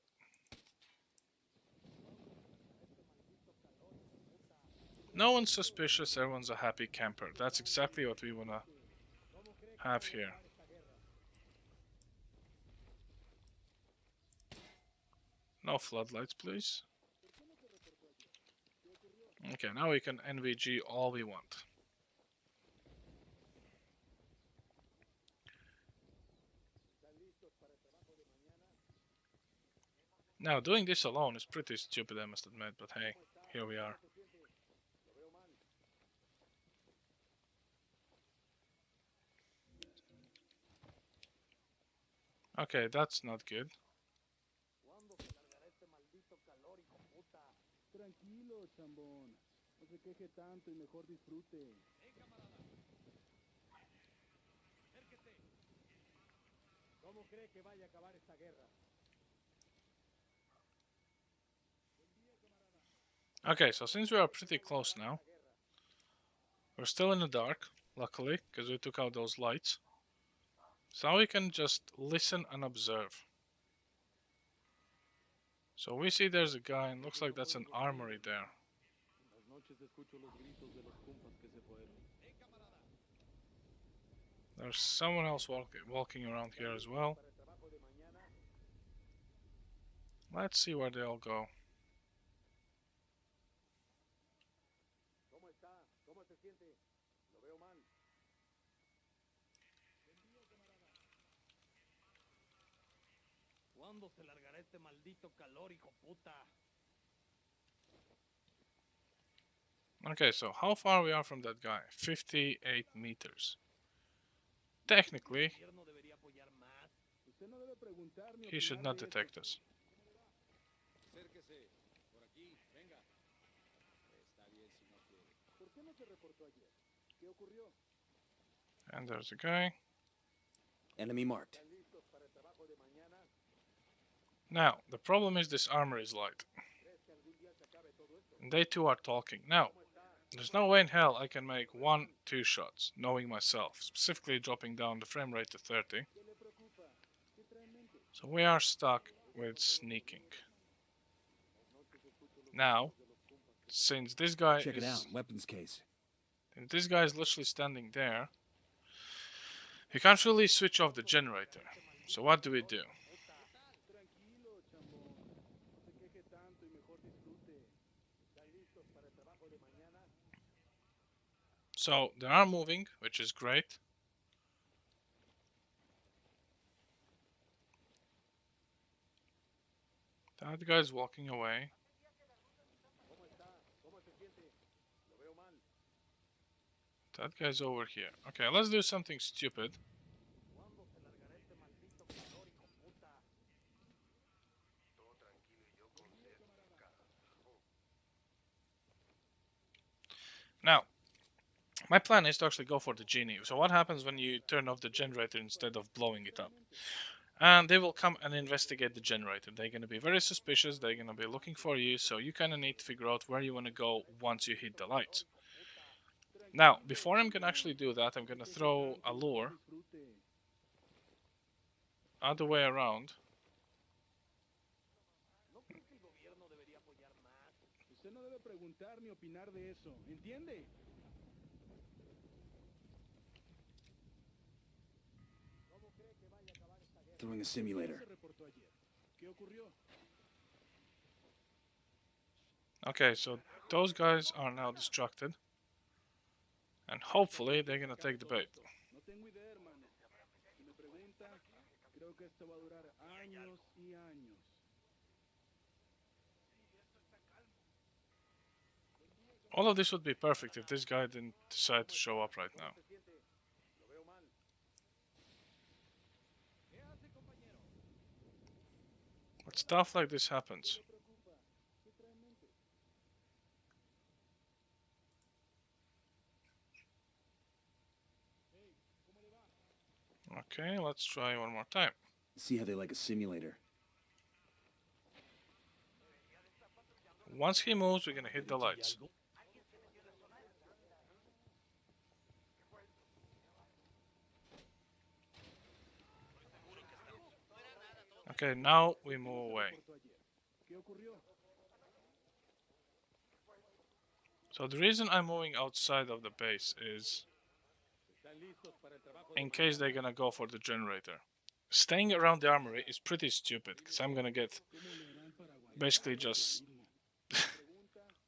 Speaker 1: No one's suspicious, everyone's a happy camper. That's exactly what we wanna have here. No floodlights, please. Okay, now we can NVG all we want. Now, doing this alone is pretty stupid, I must admit, but hey, here we are. Okay, that's not good.
Speaker 3: Tranquilo, chambón. No se queje tanto y mejor disfrute. ¿Cómo cree que vaya a acabar esta guerra?
Speaker 1: Okay, so since we are pretty close now, we're still in the dark, luckily, because we took out those lights. So we can just listen and observe. So we see there's a guy, and looks like that's an armory there. There's someone else walking around here as well. Let's see where they all go.
Speaker 3: ¿Cuándo se largará este maldito calor, hijo puta?
Speaker 1: Okay, so how far we are from that guy? 58 meters. Technically, he should not detect us. And there's a guy.
Speaker 2: Enemy marked.
Speaker 1: Now, the problem is this armor is light. And they two are talking. Now, there's no way in hell I can make 1-2 shots, knowing myself, specifically dropping down the frame rate to 30. So we are stuck with sneaking. Now, since this guy
Speaker 2: Check it out. Weapons case.
Speaker 1: and this guy is literally standing there, you can't really switch off the generator. So what do we do? So they are moving, which is great. That guy's walking away. That guy's over here. Okay, let's do something stupid. Now, my plan is to actually go for the genie. So what happens when you turn off the generator instead of blowing it up? And they will come and investigate the generator. They're going to be very suspicious. They're going to be looking for you. So you kind of need to figure out where you want to go once you hit the lights. Now, before I'm going to actually do that, I'm going to throw a lure other way around.
Speaker 2: Throwing a simulator.
Speaker 1: Okay, so those guys are now distracted. And hopefully they're gonna take the bait.
Speaker 3: No tengo idea, hermano. Si me pregunta, creo que esto va a durar años y años.
Speaker 1: All of this would be perfect if this guy didn't decide to show up right now. But stuff like this happens. Okay, let's try one more time.
Speaker 2: See how they like a simulator.
Speaker 1: Once he moves, we're gonna hit the lights. Okay, now we move away.
Speaker 3: ¿Qué ocurrió?
Speaker 1: So the reason I'm moving outside of the base is in case they're gonna go for the generator. Staying around the armory is pretty stupid because I'm gonna get basically just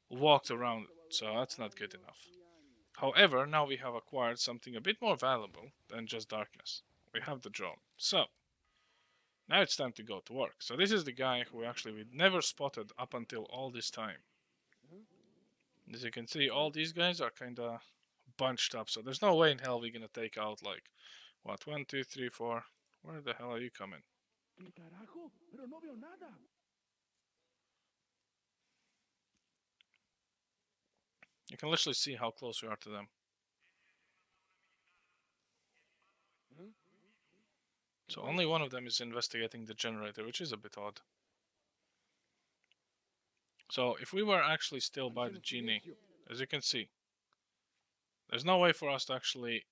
Speaker 1: walked around, so that's not good enough. However, now we have acquired something a bit more valuable than just darkness. We have the drone. So now it's time to go to work. So this is the guy who actually we never spotted up until all this time. As you can see, all these guys are kinda bunched up, so there's no way in hell we're gonna take out like what, 1, 2, 3, 4. Where the hell are you coming?
Speaker 3: ¿Qué carajo? Pero no veo nada.
Speaker 1: You can literally see how close we are to them. So only one of them is investigating the generator, which is a bit odd. So if we were actually still by the genie, as you can see, there's no way for us to actually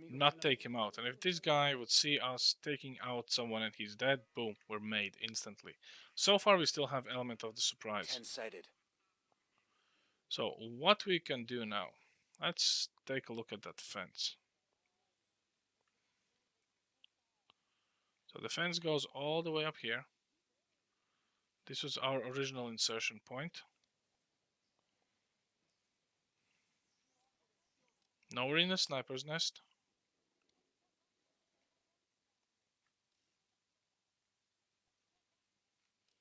Speaker 1: not take him out. And if this guy would see us taking out someone and he's dead, boom, we're made instantly. So far we still have element of the surprise.
Speaker 2: 10-sighted.
Speaker 1: So what we can do now, let's take a look at that fence. So the fence goes all the way up here. This was our original insertion point. Now we're in a sniper's nest.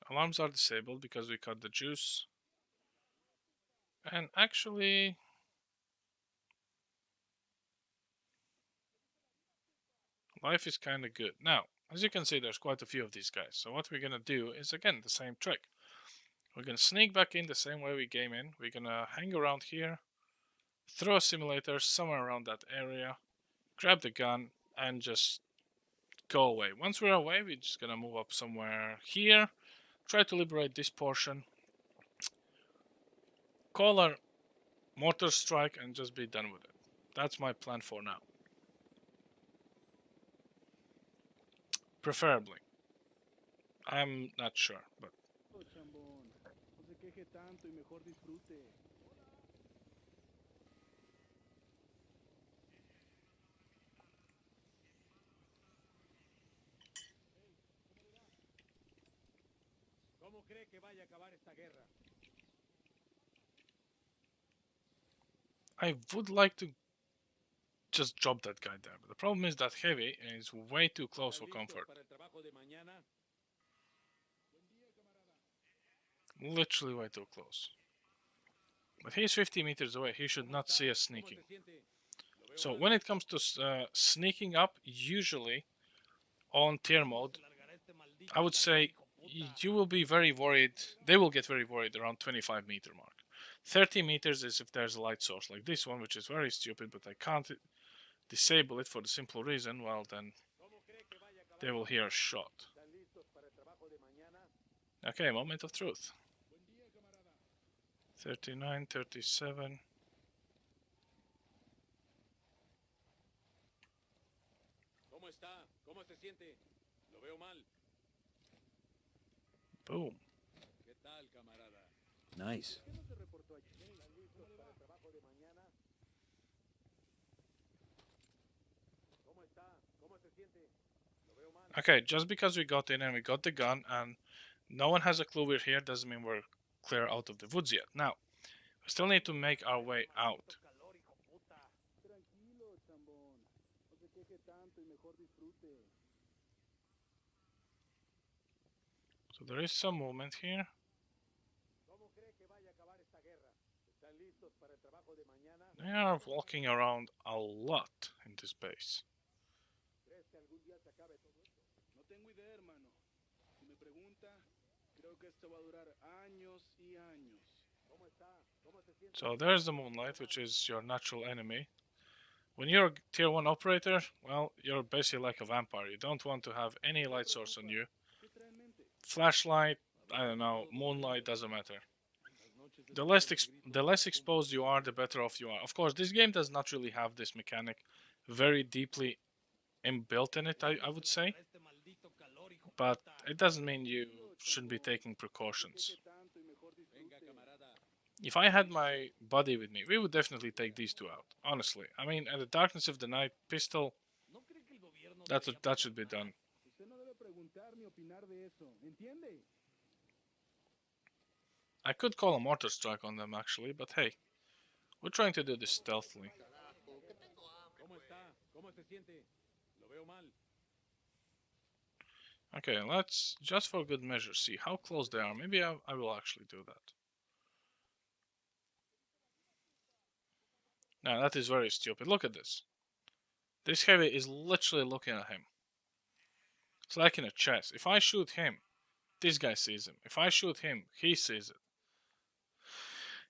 Speaker 1: Alarms are disabled because we cut the juice. And actually, life is kind of good. Now, as you can see, there's quite a few of these guys. So what we're going to do is, again, the same trick. We're going to sneak back in the same way we came in. We're going to hang around here, throw a simulator somewhere around that area, grab the gun, and just go away. Once we're away, we're just going to move up somewhere here, try to liberate this portion, call our mortar strike, and just be done with it. That's my plan for now. Preferably. I'm not sure, but
Speaker 3: Oh, chambón. No se queje tanto y mejor disfrute. ¿Cómo cree que vaya a acabar esta guerra?
Speaker 1: I would like to just drop that guy there. But the problem is that heavy is way too close for comfort. Literally way too close. But he's 50 meters away. He should not see us sneaking. So when it comes to sneaking up, usually on tier mode, I would say you will be very worried. They will get very worried around 25 meter mark. 30 meters is if there's a light source like this one, which is very stupid, but I can't disable it for the simple reason, well then they will hear a shot. Okay, moment of truth. 39, 37.
Speaker 2: ¿Cómo está? ¿Cómo se siente? Lo veo mal.
Speaker 1: Boom.
Speaker 2: ¿Qué tal, camarada? Nice.
Speaker 1: Okay, just because we got in and we got the gun and no one has a clue we're here doesn't mean we're clear out of the woods yet. Now, we still need to make our way out.
Speaker 3: Tranquilo, chambón. No se queje tanto y mejor disfrute.
Speaker 1: So there is some movement here. They are walking around a lot in this base.
Speaker 3: No tengo idea, hermano. Si me pregunta, creo que esto va a durar años y años.
Speaker 1: So there's the Moonlight, which is your natural enemy. When you're a tier 1 operator, well, you're basically like a vampire. You don't want to have any light source on you.
Speaker 3: ¿Qué trae en mente?
Speaker 1: Flashlight, I don't know, moonlight, doesn't matter. The less exposed you are, the better off you are. Of course, this game does not really have this mechanic very deeply inbuilt in it, I would say. But it doesn't mean you shouldn't be taking precautions.
Speaker 3: Tanto y mejor disfrute.
Speaker 1: If I had my buddy with me, we would definitely take these two out. Honestly, I mean, at the darkness of the night, pistol, that should be done.
Speaker 3: Usted no debe preguntar ni opinar de eso. ¿Entiende?
Speaker 1: I could call a mortar strike on them actually, but hey, we're trying to do this stealthily.
Speaker 2: ¿Cómo está? ¿Cómo se siente? Lo veo mal.
Speaker 1: Okay, let's, just for good measure, see how close they are. Maybe I will actually do that. Now, that is very stupid. Look at this. This heavy is literally looking at him. It's like in a chess. If I shoot him, this guy sees him. If I shoot him, he sees it.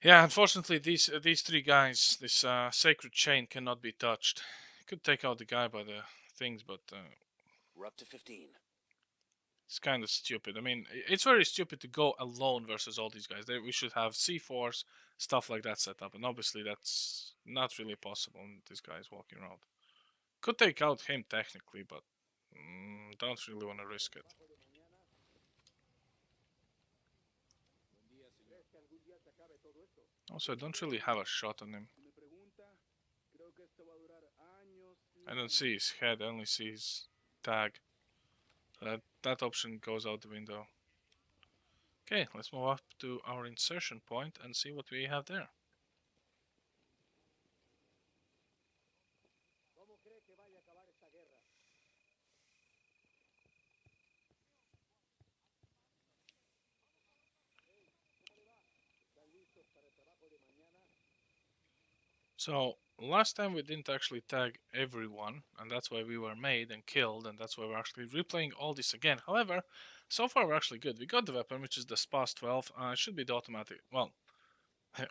Speaker 1: Yeah, unfortunately, these three guys, this sacred chain cannot be touched. Could take out the guy by the things, but
Speaker 2: We're up to 15.
Speaker 1: it's kind of stupid. I mean, it's very stupid to go alone versus all these guys. We should have C4s, stuff like that set up, and obviously that's not really possible. And this guy is walking around. Could take out him technically, but don't really want to risk it. Also, I don't really have a shot on him.
Speaker 3: Si me pregunta, creo que esto va a durar años y
Speaker 1: I don't see his head, I only see his tag. That option goes out the window. Okay, let's move up to our insertion point and see what we have there. So, last time we didn't actually tag everyone, and that's why we were made and killed, and that's why we're actually replaying all this again. However, so far we're actually good. We got the weapon, which is the SPAS 12. It should be the automatic. Well,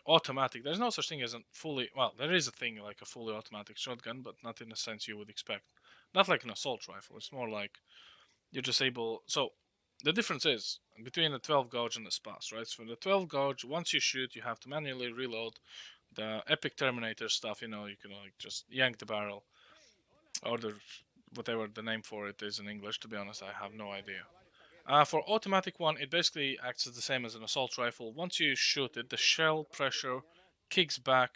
Speaker 1: automatic. There's no such thing as a fully. Well, there is a thing like a fully automatic shotgun, but not in the sense you would expect. Not like an assault rifle. It's more like you're just able. So, the difference is between the 12 gauge and the SPAS, right? So, the 12 gauge, once you shoot, you have to manually reload. The Epic Terminator stuff, you know, you can like just yank the barrel, or the whatever the name for it is in English. To be honest, I have no idea. For automatic one, it basically acts as the same as an assault rifle. Once you shoot it, the shell pressure kicks back,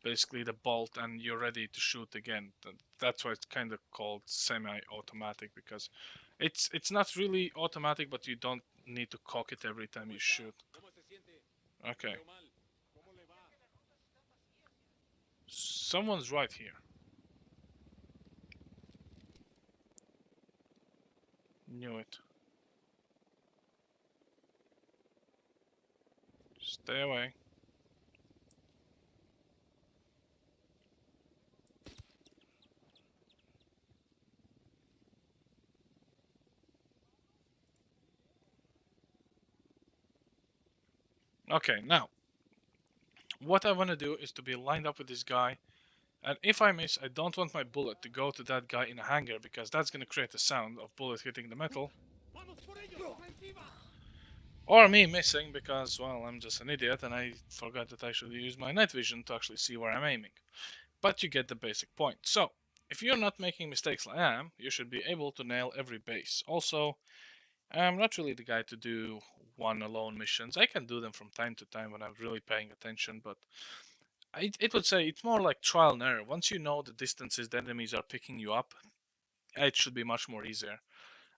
Speaker 1: basically the bolt, and you're ready to shoot again. That's why it's kind of called semi-automatic, because it's not really automatic, but you don't need to cock it every time you shoot. Okay. Someone's right here. Knew it. Stay away. Okay, now what I want to do is to be lined up with this guy, and if I miss, I don't want my bullet to go to that guy in a hangar, because that's going to create a sound of bullet hitting the metal. Or me missing, because, well, I'm just an idiot and I forgot that I should use my night vision to actually see where I'm aiming. But you get the basic point. So, if you're not making mistakes like I am, you should be able to nail every base. Also, I'm not really the guy to do one alone missions. I can do them from time to time when I'm really paying attention, but it would say it's more like trial and error. Once you know the distances the enemies are picking you up, it should be much more easier.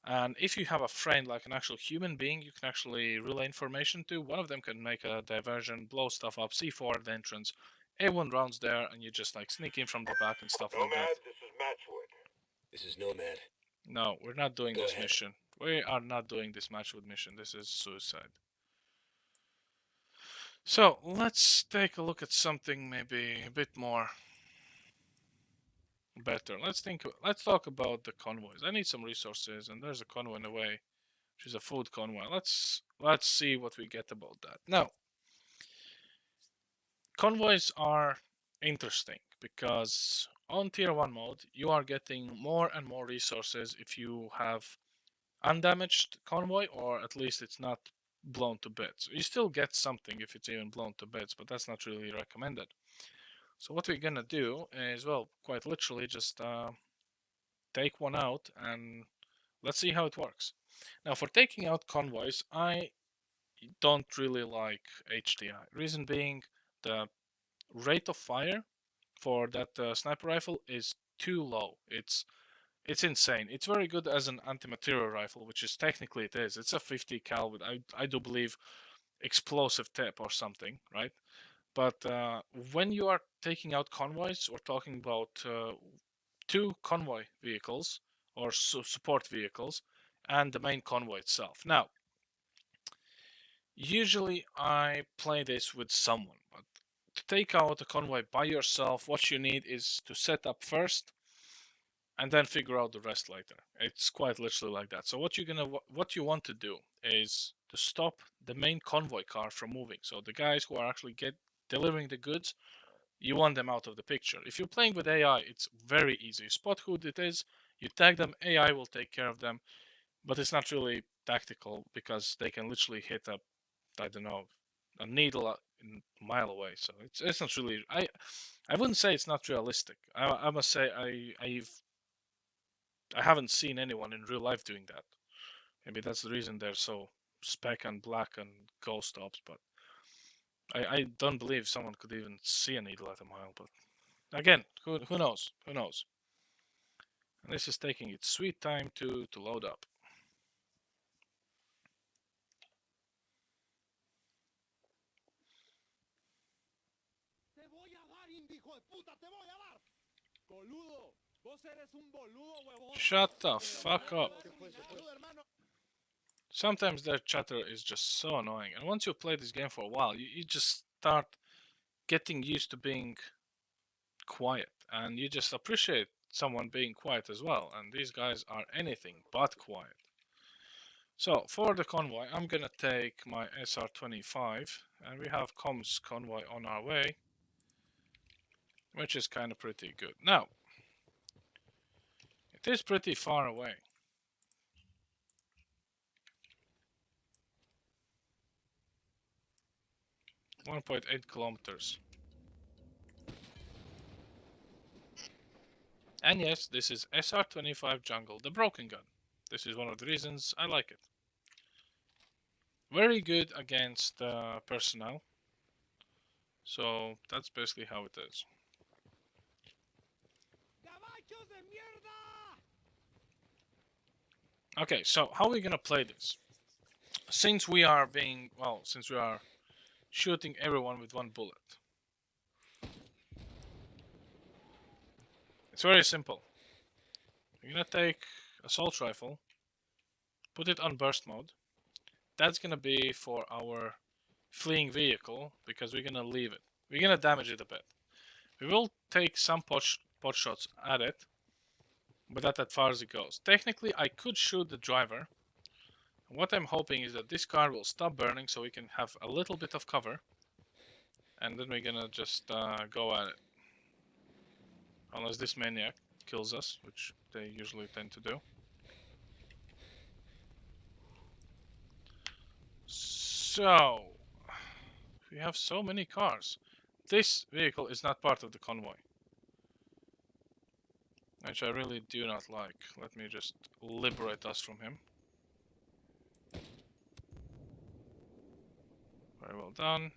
Speaker 1: And if you have a friend, like an actual human being, you can actually relay information to. One of them can make a diversion, blow stuff up, C4 at the entrance. Everyone rounds there, and you just like sneak in from the back and stuff like that.
Speaker 4: Nomad, this is Matchwood.
Speaker 2: This is Nomad.
Speaker 1: No, we're not doing
Speaker 2: Go
Speaker 1: this
Speaker 2: ahead.
Speaker 1: mission. We are not doing this Matchwood mission. This is suicide. So let's take a look at something maybe a bit more better. Let's talk about the convoys. I need some resources, and there's a convoy in the way, which is a food convoy. Let's see what we get about that. Now, convoys are interesting because on tier 1 mode you are getting more and more resources if you have undamaged convoy, or at least it's not blown to bits. You still get something if it's even blown to bits, but that's not really recommended. So what we're gonna do is, well, quite literally just take one out and let's see how it works. Now, for taking out convoys, I don't really like HDI. Reason being, the rate of fire for that sniper rifle is too low. It's insane. It's very good as an anti-material rifle, which is technically it is. It's a 50 cal with I do believe explosive tip or something, right? But when you are taking out convoys, we're talking about 2 convoy vehicles or support vehicles and the main convoy itself. Now, usually I play this with someone, but to take out a convoy by yourself, what you need is to set up first and then figure out the rest later. It's quite literally like that. So what you want to do is to stop the main convoy car from moving. So the guys who are actually delivering the goods, you want them out of the picture. If you're playing with AI, it's very easy. You spot who it is, you tag them, AI will take care of them, but it's not really tactical because they can literally hit I don't know, a needle a mile away. So it's not really. I wouldn't say it's not realistic. I must say I haven't seen anyone in real life doing that. Maybe that's the reason they're so spec and black and ghost ops, but I don't believe someone could even see a needle at a mile. But again, who knows? Who knows? And this is taking its sweet time to load up.
Speaker 3: Te voy a dar, hijo de puta, te voy a dar. Boludo, vos eres un boludo, huevón.
Speaker 1: Shut the fuck up.
Speaker 3: Salud, hermano.
Speaker 1: Sometimes their chatter is just so annoying, and once you play this game for a while, you just start getting used to being quiet, and you just appreciate someone being quiet as well, and these guys are anything but quiet. So, for the convoy, I'm gonna take my SR-25, and we have comms convoy on our way, which is kind of pretty good. Now, it is pretty far away. .8 kilometers. And yes, this is SR-25 Jungle, the broken gun. This is one of the reasons I like it. Very good against personnel. So that's basically how it is. Okay, so how are we gonna play this? Since we are shooting everyone with one bullet. It's very simple. You're gonna take assault rifle, put it on burst mode. That's gonna be for our fleeing vehicle because we're gonna leave it. We're gonna damage it a bit. We will take some pot shots at it, but not as far as it goes. Technically, I could shoot the driver. What I'm hoping is that this car will stop burning so we can have a little bit of cover. And then we're gonna just go at it. Unless this maniac kills us, which they usually tend to do. So, we have so many cars. This vehicle is not part of the convoy, which I really do not like. Let me just liberate us from him. Very well done.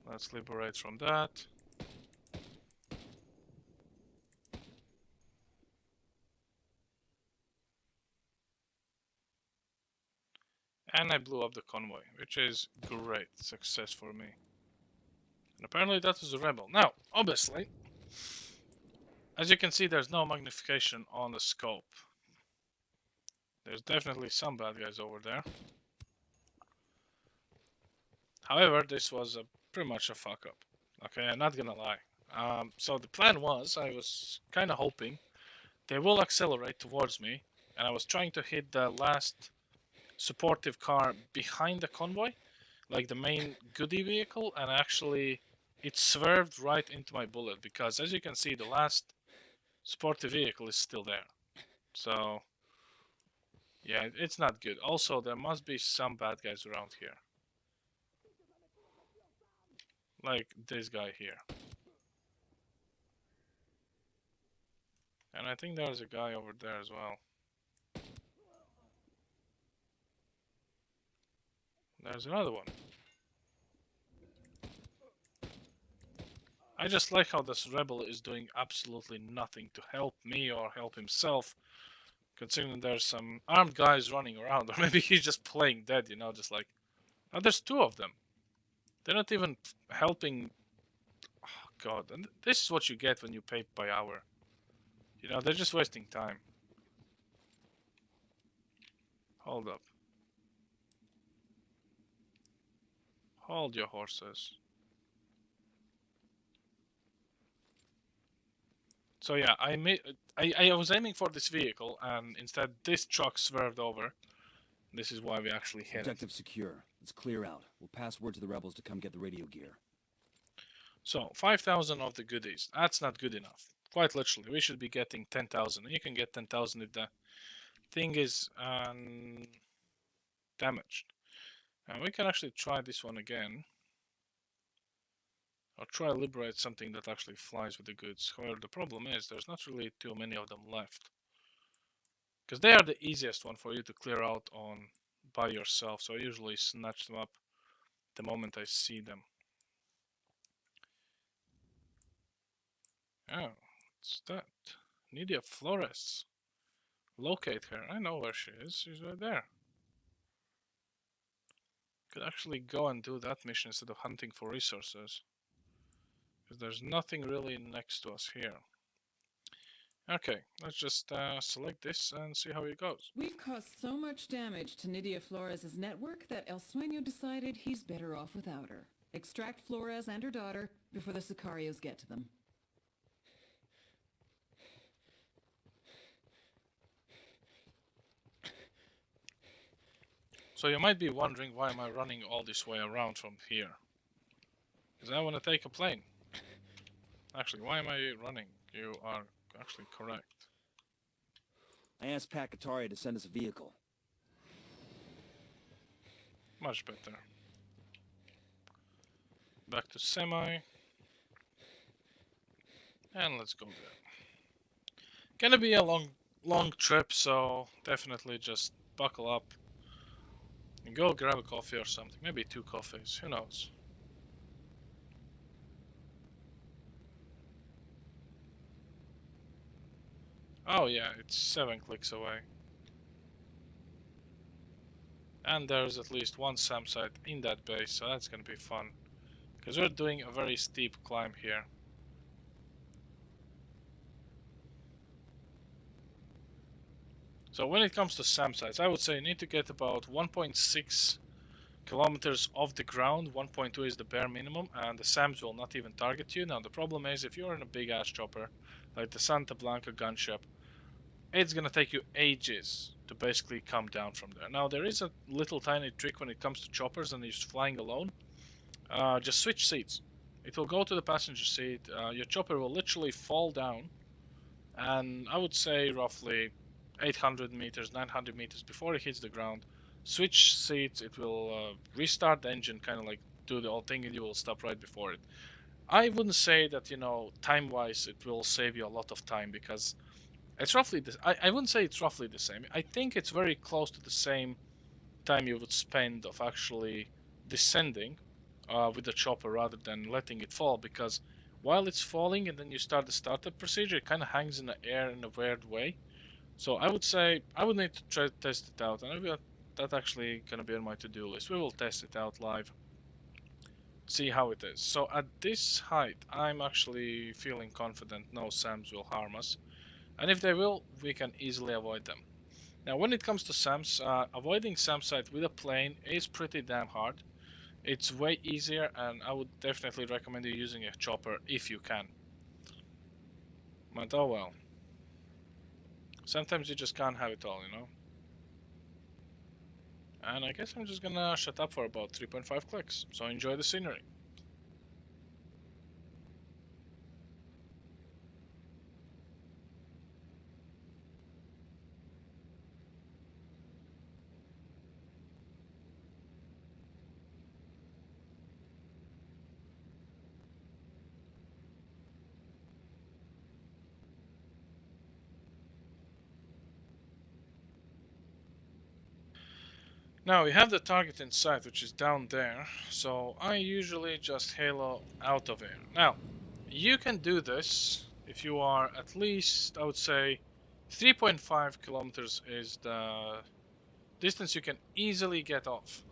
Speaker 1: Let's liberate from that. And I blew up the convoy, which is great success for me. And apparently that is a rebel. Now, obviously, as you can see, there's no magnification on the scope. There's definitely some bad guys over there. However, this was pretty much a fuck up. Okay, I'm not gonna lie. So the plan was, I was kind of hoping they will accelerate towards me, and I was trying to hit the last supportive car behind the convoy, like the main goodie vehicle, and actually it swerved right into my bullet because, as you can see, the last supportive vehicle is still there. So yeah, it's not good. Also, there must be some bad guys around here, like this guy here. And I think there's a guy over there as well. There's another one. I just like how this rebel is doing absolutely nothing to help me or help himself, considering there's some armed guys running around, or maybe he's just playing dead, you know, just like... Oh, there's two of them. They're not even helping. Oh, God, and this is what you get when you pay by hour. You know, they're just wasting time. Hold up. Hold your horses. So yeah, I was aiming for this vehicle, and instead this truck swerved over. This is why we actually hit it.
Speaker 2: Objective secure. Let's clear out. We'll pass word to the rebels to come get the radio gear.
Speaker 1: So 5,000 of the goodies. That's not good enough. Quite literally, we should be getting 10,000. You can get 10,000 if the thing is damaged. And we can actually try this one again. Or try to liberate something that actually flies with the goods. However, the problem is there's not really too many of them left. Because they are the easiest one for you to clear out on by yourself. So I usually snatch them up the moment I see them. Oh, what's that? Nidia Flores. Locate her. I know where she is. She's right there. Could actually go and do that mission instead of hunting for resources. Because there's nothing really next to us here. Okay, let's just select this and see how it goes.
Speaker 4: We've caused so much damage to Nidia Flores' network that El Sueño decided he's better off without her. Extract Flores and her daughter before the Sicarios get to them.
Speaker 1: So you might be wondering, why am I running all this way around from here? Because I want to take a plane. Actually, why am I running? You are actually correct.
Speaker 2: I asked Pat Kataria to send us a vehicle.
Speaker 1: Much better. Back to semi. And let's go there. Gonna be a long trip, so definitely just buckle up. And go grab a coffee or something. Maybe 2 coffees, who knows. Oh yeah, it's 7 clicks away. And there's at least one SAM site in that base, so that's gonna be fun. Because we're doing a very steep climb here. So when it comes to SAM sites, I would say you need to get about 1.6 kilometers off the ground. 1.2 is the bare minimum, and the SAMs will not even target you. Now the problem is, if you're in a big ass chopper, like the Santa Blanca gunship, it's gonna take you ages to basically come down from there. Now there is a little tiny trick when it comes to choppers and you're flying alone. Just switch seats. It will go to the passenger seat. Your chopper will literally fall down, and I would say roughly 800 meters, 900 meters before it hits the ground. Switch seats, it will restart the engine, kind of like do the whole thing, and you will stop right before it. I wouldn't say that, you know, time-wise it will save you a lot of time, because it's roughly this. I wouldn't say it's roughly the same. I think it's very close to the same time you would spend of actually descending with the chopper rather than letting it fall, because while it's falling and then you start the startup procedure, it kind of hangs in the air in a weird way. So I would say I would need to try to test it out, and That's actually gonna be on my to-do list. We will test it out live. See how it is. So at this height, I'm actually feeling confident no SAMs will harm us. And if they will, we can easily avoid them. Now when it comes to SAMs, avoiding SAM site with a plane is pretty damn hard. It's way easier, and I would definitely recommend you using a chopper if you can. But oh well. Sometimes you just can't have it all, you know? And I guess I'm just gonna shut up for about 3.5 clicks, so enjoy the scenery. Now we have the target in sight, which is down there, so I usually just halo out of air. Now, you can do this if you are at least, I would say, 3.5 kilometers is the distance you can easily get off.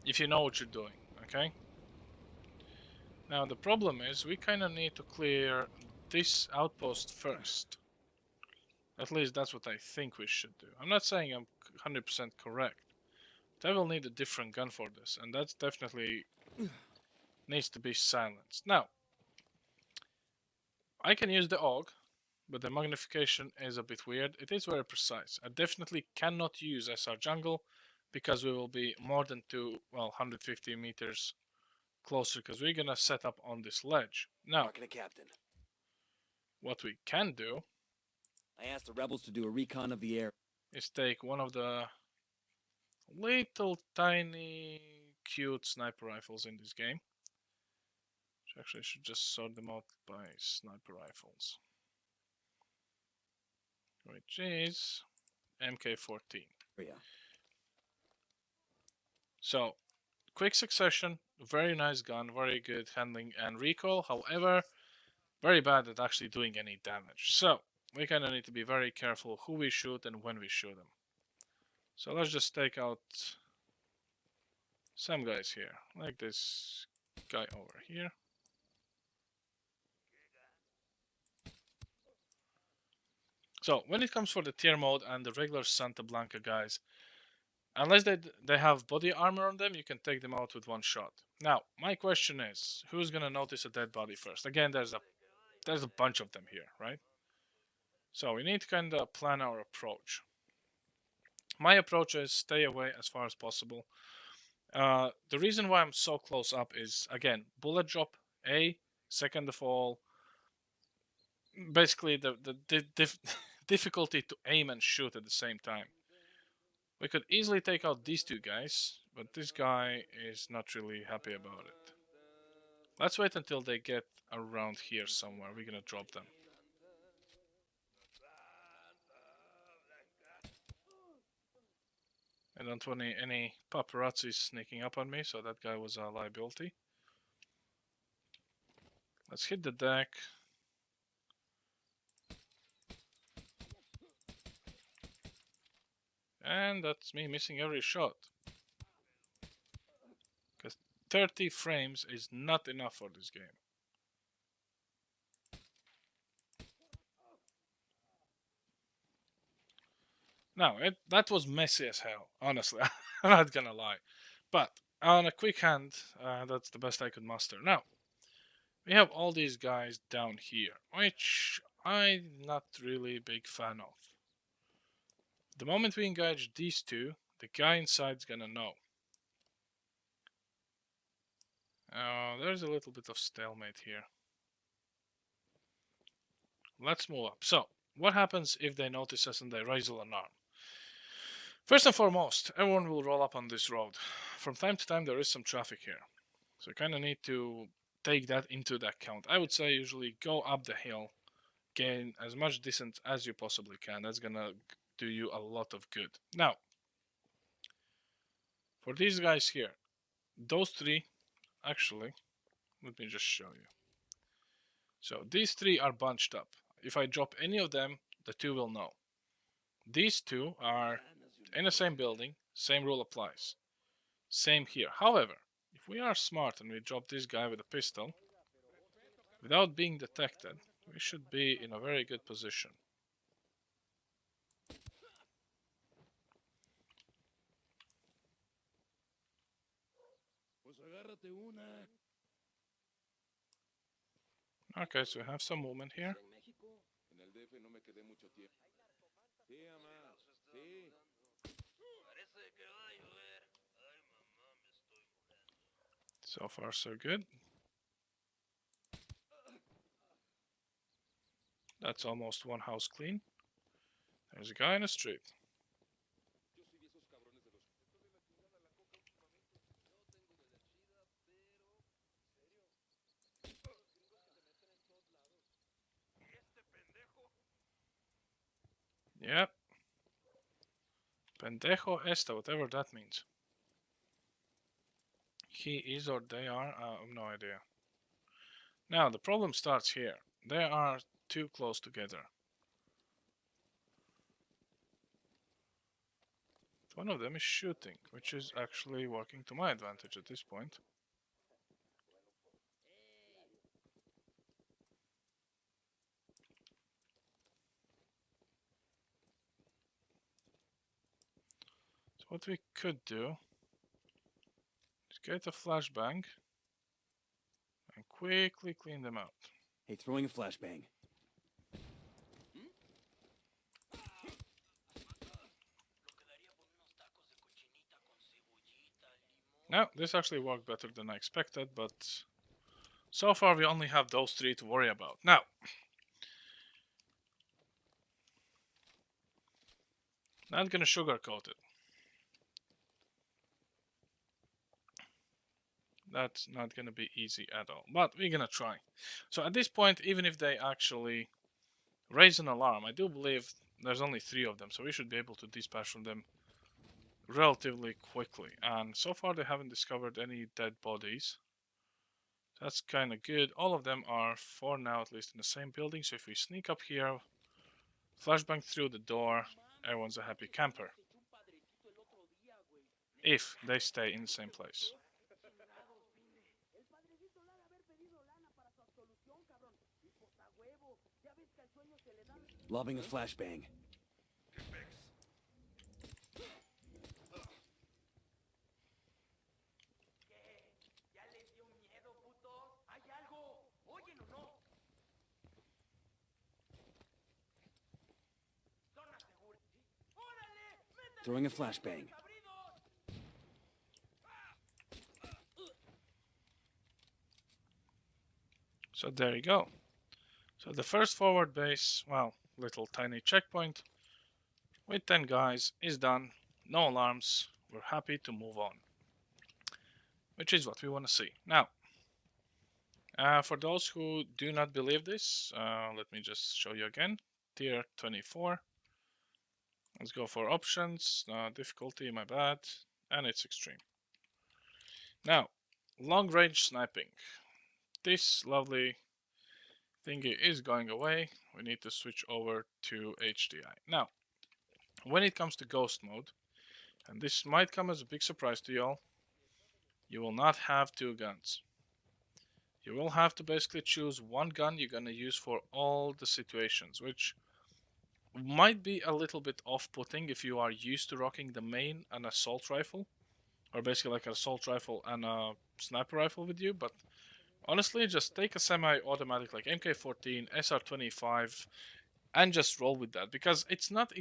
Speaker 1: If you know what you're doing, okay? Now the problem is we kind of need to clear this outpost first. At least that's what I think we should do. I'm not saying I'm 100% correct. But I will need a different gun for this, and that's definitely needs to be silenced. Now, I can use the AUG, but the magnification is a bit weird. It is very precise. I definitely cannot use SR jungle because we will be more than 150 meters closer because we're gonna set up on this ledge. Now,
Speaker 2: Talking to Captain.
Speaker 1: what we can do
Speaker 2: I asked the rebels to do a recon of the air.
Speaker 1: is take one of the little tiny cute sniper rifles in this game. Which actually should just sort them out by sniper rifles. Which is MK14.
Speaker 2: Yeah.
Speaker 1: So, quick succession, very nice gun, very good handling and recoil. However, very bad at actually doing any damage. So, we kind of need to be very careful who we shoot and when we shoot them. So let's just take out some guys here, like this guy over here. So when it comes for the tier mode and the regular Santa Blanca guys, unless they have body armor on them, you can take them out with one shot. Now, my question is, who's gonna notice a dead body first? Again, there's a bunch of them here, right? So we need to kind of plan our approach. My approach is stay away as far as possible. The reason why I'm so close up is, again, bullet drop, second of all, basically the difficulty to aim and shoot at the same time. We could easily take out these two guys, but this guy is not really happy about it. Let's wait until they get around here somewhere. We're gonna drop them. I don't want any paparazzi sneaking up on me, so that guy was a liability. Let's hit the deck. And that's me missing every shot. Because 30 frames is not enough for this game. No, that was messy as hell, honestly. I'm not gonna lie. But on a quick hand, that's the best I could muster. Now, we have all these guys down here, which I'm not really a big fan of. The moment we engage these two, the guy inside's gonna know. There's a little bit of stalemate here. Let's move up. So, what happens if they notice us and they raise an arm? First and foremost, everyone will roll up on this road. From time to time, there is some traffic here. So you kind of need to take that into the account. I would say usually go up the hill, gain as much distance as you possibly can. That's gonna do you a lot of good. Now, for these guys here, those three, actually, let me just show you. So these three are bunched up. If I drop any of them, the two will know. These two are In the same building, same rule applies. Same here. However, if we are smart and we drop this guy with a pistol, without being detected, we should be in a very good position.
Speaker 3: Pues agárrate una.
Speaker 1: Okay, so we have some movement here.
Speaker 3: En México. En el DF no me quedé mucho tiempo. Sí, mamá. Sí. Parece que va a llover. Ay, mamá, me estoy muriendo.
Speaker 1: So far, so good. That's almost one house clean. There's a guy in the street.
Speaker 3: Yo soy de esos cabrones de los. Esto de la chingada la coca últimamente. No tengo de la chida, pero. ¿En serio? Los gringos que se meten en todos lados. Este pendejo.
Speaker 1: Yep. Pendejo esta, whatever that means. He is or they are, I have no idea. Now, the problem starts here. They are too close together. One of them is shooting, which is actually working to my advantage at this point. So what we could do is get a flashbang and quickly clean them out.
Speaker 2: Hey, throwing a flashbang.
Speaker 1: Now, this actually worked better than I expected, but so far we only have those three to worry about. Now, not gonna sugarcoat it. That's not gonna be easy at all, but we're gonna try. So at this point, even if they actually raise an alarm, I do believe there's only 3 of them, so we should be able to dispatch from them relatively quickly. And so far they haven't discovered any dead bodies. That's kind of good. All of them are, for now at least, in the same building, so if we sneak up here, flashbang through the door, everyone's a happy camper. If they stay in the same place.
Speaker 2: Lobbing a flashbang. Throwing a flashbang.
Speaker 1: So there you go. So the first forward base, well, little tiny checkpoint with 10 guys is done. No alarms. We're happy to move on. Which is what we want to see. Now, for those who do not believe this, let me just show you again. Tier 24. Let's go for options. Difficulty, my bad. And it's extreme. Now, long range sniping. This lovely thingy is going away. We need to switch over to HDI. Now, when it comes to ghost mode, and this might come as a big surprise to y'all, you will not have 2 guns. You will have to basically choose one gun you're gonna use for all the situations, which might be a little bit off-putting if you are used to rocking the main and assault rifle, or basically like an assault rifle and a sniper rifle with you, but honestly, just take a semi-automatic like MK14, SR25, and just roll with that, because it's not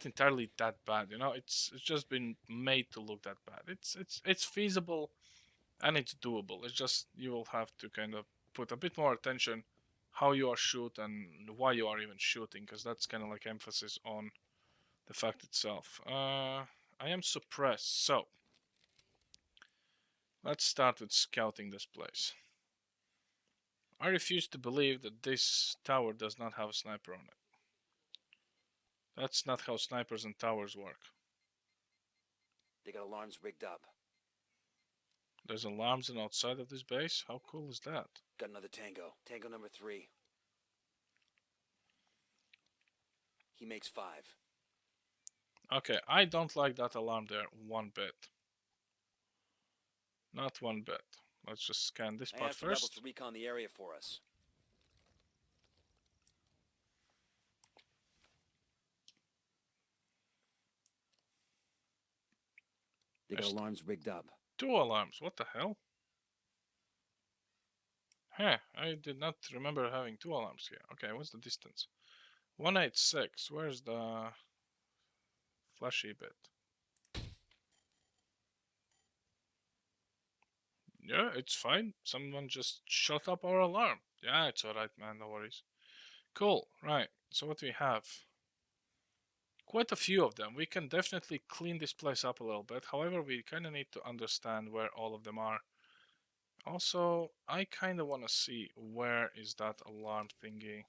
Speaker 1: entirely that bad, you know. It's just been made to look that bad. It's feasible and it's doable. It's just you will have to kind of put a bit more attention how you are shoot and why you are even shooting, because that's kind of like emphasis on the fact itself. I am suppressed, so let's start with scouting this place. I refuse to believe that this tower does not have a sniper on it. That's not how snipers and towers work.
Speaker 2: They got alarms rigged up.
Speaker 1: There's alarms on outside of this base? How cool is that?
Speaker 2: Got another tango. Tango number 3. He makes 5.
Speaker 1: Okay, I don't like that alarm there one bit. Not one bit. Let's just scan this
Speaker 2: I
Speaker 1: part
Speaker 2: asked the rebels
Speaker 1: first.
Speaker 2: to recon the area for us. They got
Speaker 1: There's
Speaker 2: alarms rigged up.
Speaker 1: 2 alarms. What the hell? Huh, I did not remember having 2 alarms here. Okay, what's the distance? 186. Where's the flashy bit? Yeah, it's fine. Someone just shut up our alarm. Yeah, it's alright, man. No worries. Cool. Right. So what we have? Quite a few of them. We can definitely clean this place up a little bit. However, we kind of need to understand where all of them are. Also, I kind of want to see where is that alarm thingy.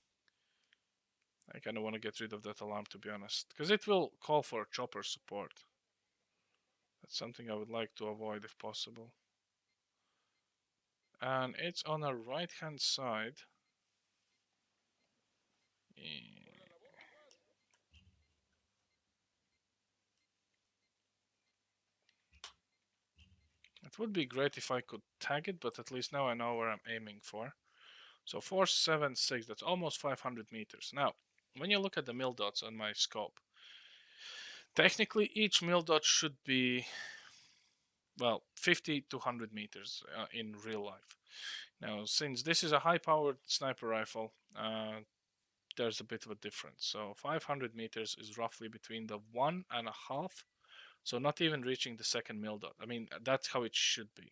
Speaker 1: I kind of want to get rid of that alarm, to be honest, because it will call for chopper support. That's something I would like to avoid if possible. And it's on the right hand side. It would be great if I could tag it, but at least now I know where I'm aiming for. So 476, that's almost 500 meters. Now, when you look at the mil dots on my scope, technically each mil dot should be, well, 50 to 100 meters in real life. Now, since this is a high-powered sniper rifle, there's a bit of a difference. So 500 meters is roughly between the 1.5, so not even reaching the second mil dot. I mean, that's how it should be.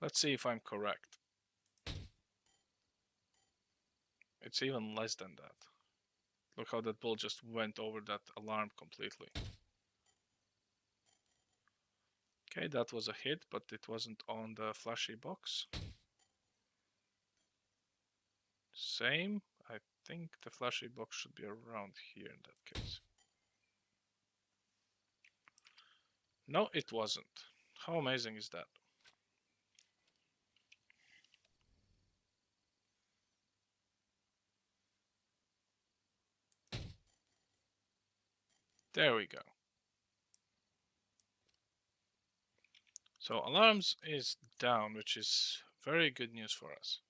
Speaker 1: Let's see if I'm correct. It's even less than that. Look how that bull just went over that alarm completely. Okay, that was a hit, but it wasn't on the flashy box. Same. I think the flashy box should be around here in that case. No, it wasn't. How amazing is that? There we go. So alarms is down, which is very good news for us.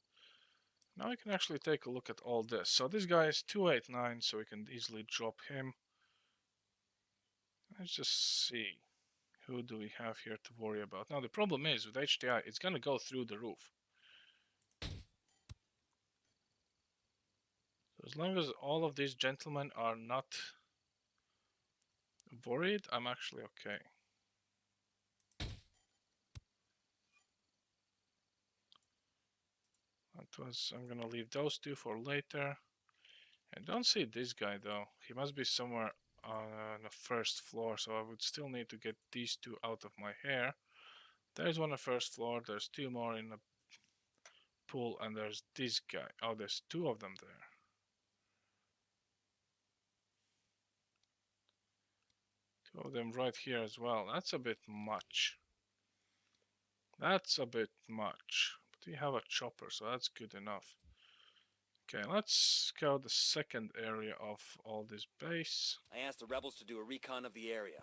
Speaker 1: Now we can actually take a look at all this. So this guy is 289, so we can easily drop him. Let's just see. Who do we have here to worry about? Now the problem is with HDI, it's gonna go through the roof. So as long as all of these gentlemen are not worried, I'm actually okay. I'm gonna leave those two for later. I don't see this guy though. He must be somewhere on the first floor, so I would still need to get these two out of my hair. There's one on the first floor, there's 2 more in the pool, and there's this guy. Oh, there's 2 of them there. Two of them right here as well. That's a bit much. That's a bit much. But we have a chopper, so that's good enough. Okay, let's scout the second area of all this base.
Speaker 2: I asked the rebels to do a recon of the area.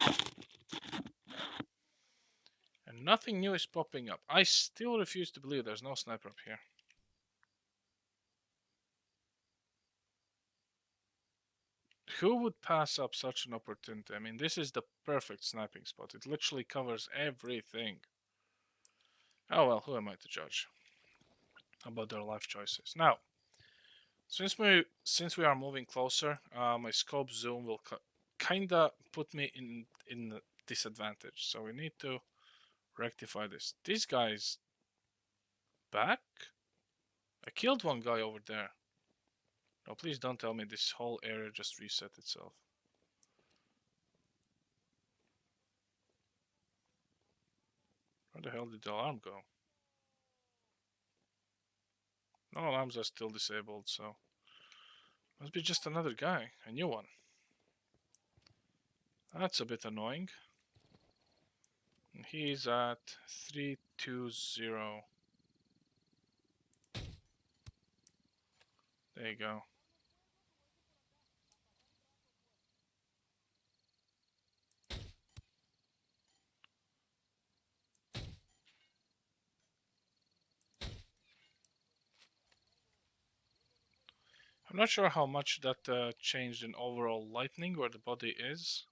Speaker 1: And nothing new is popping up. I still refuse to believe there's no sniper up here. Who would pass up such an opportunity? I mean, this is the perfect sniping spot. It literally covers everything. Oh well, who am I to judge about their life choices? Now, since we are moving closer, my scope zoom will kinda put me in a disadvantage. So we need to rectify this. This guy's back. I killed one guy over there. No, please don't tell me this whole area just reset itself. Where the hell did the alarm go? No, alarms are still disabled, so must be just another guy, a new one. That's a bit annoying. And he's at 320. There you go. I'm not sure how much that changed in overall lighting where the body is,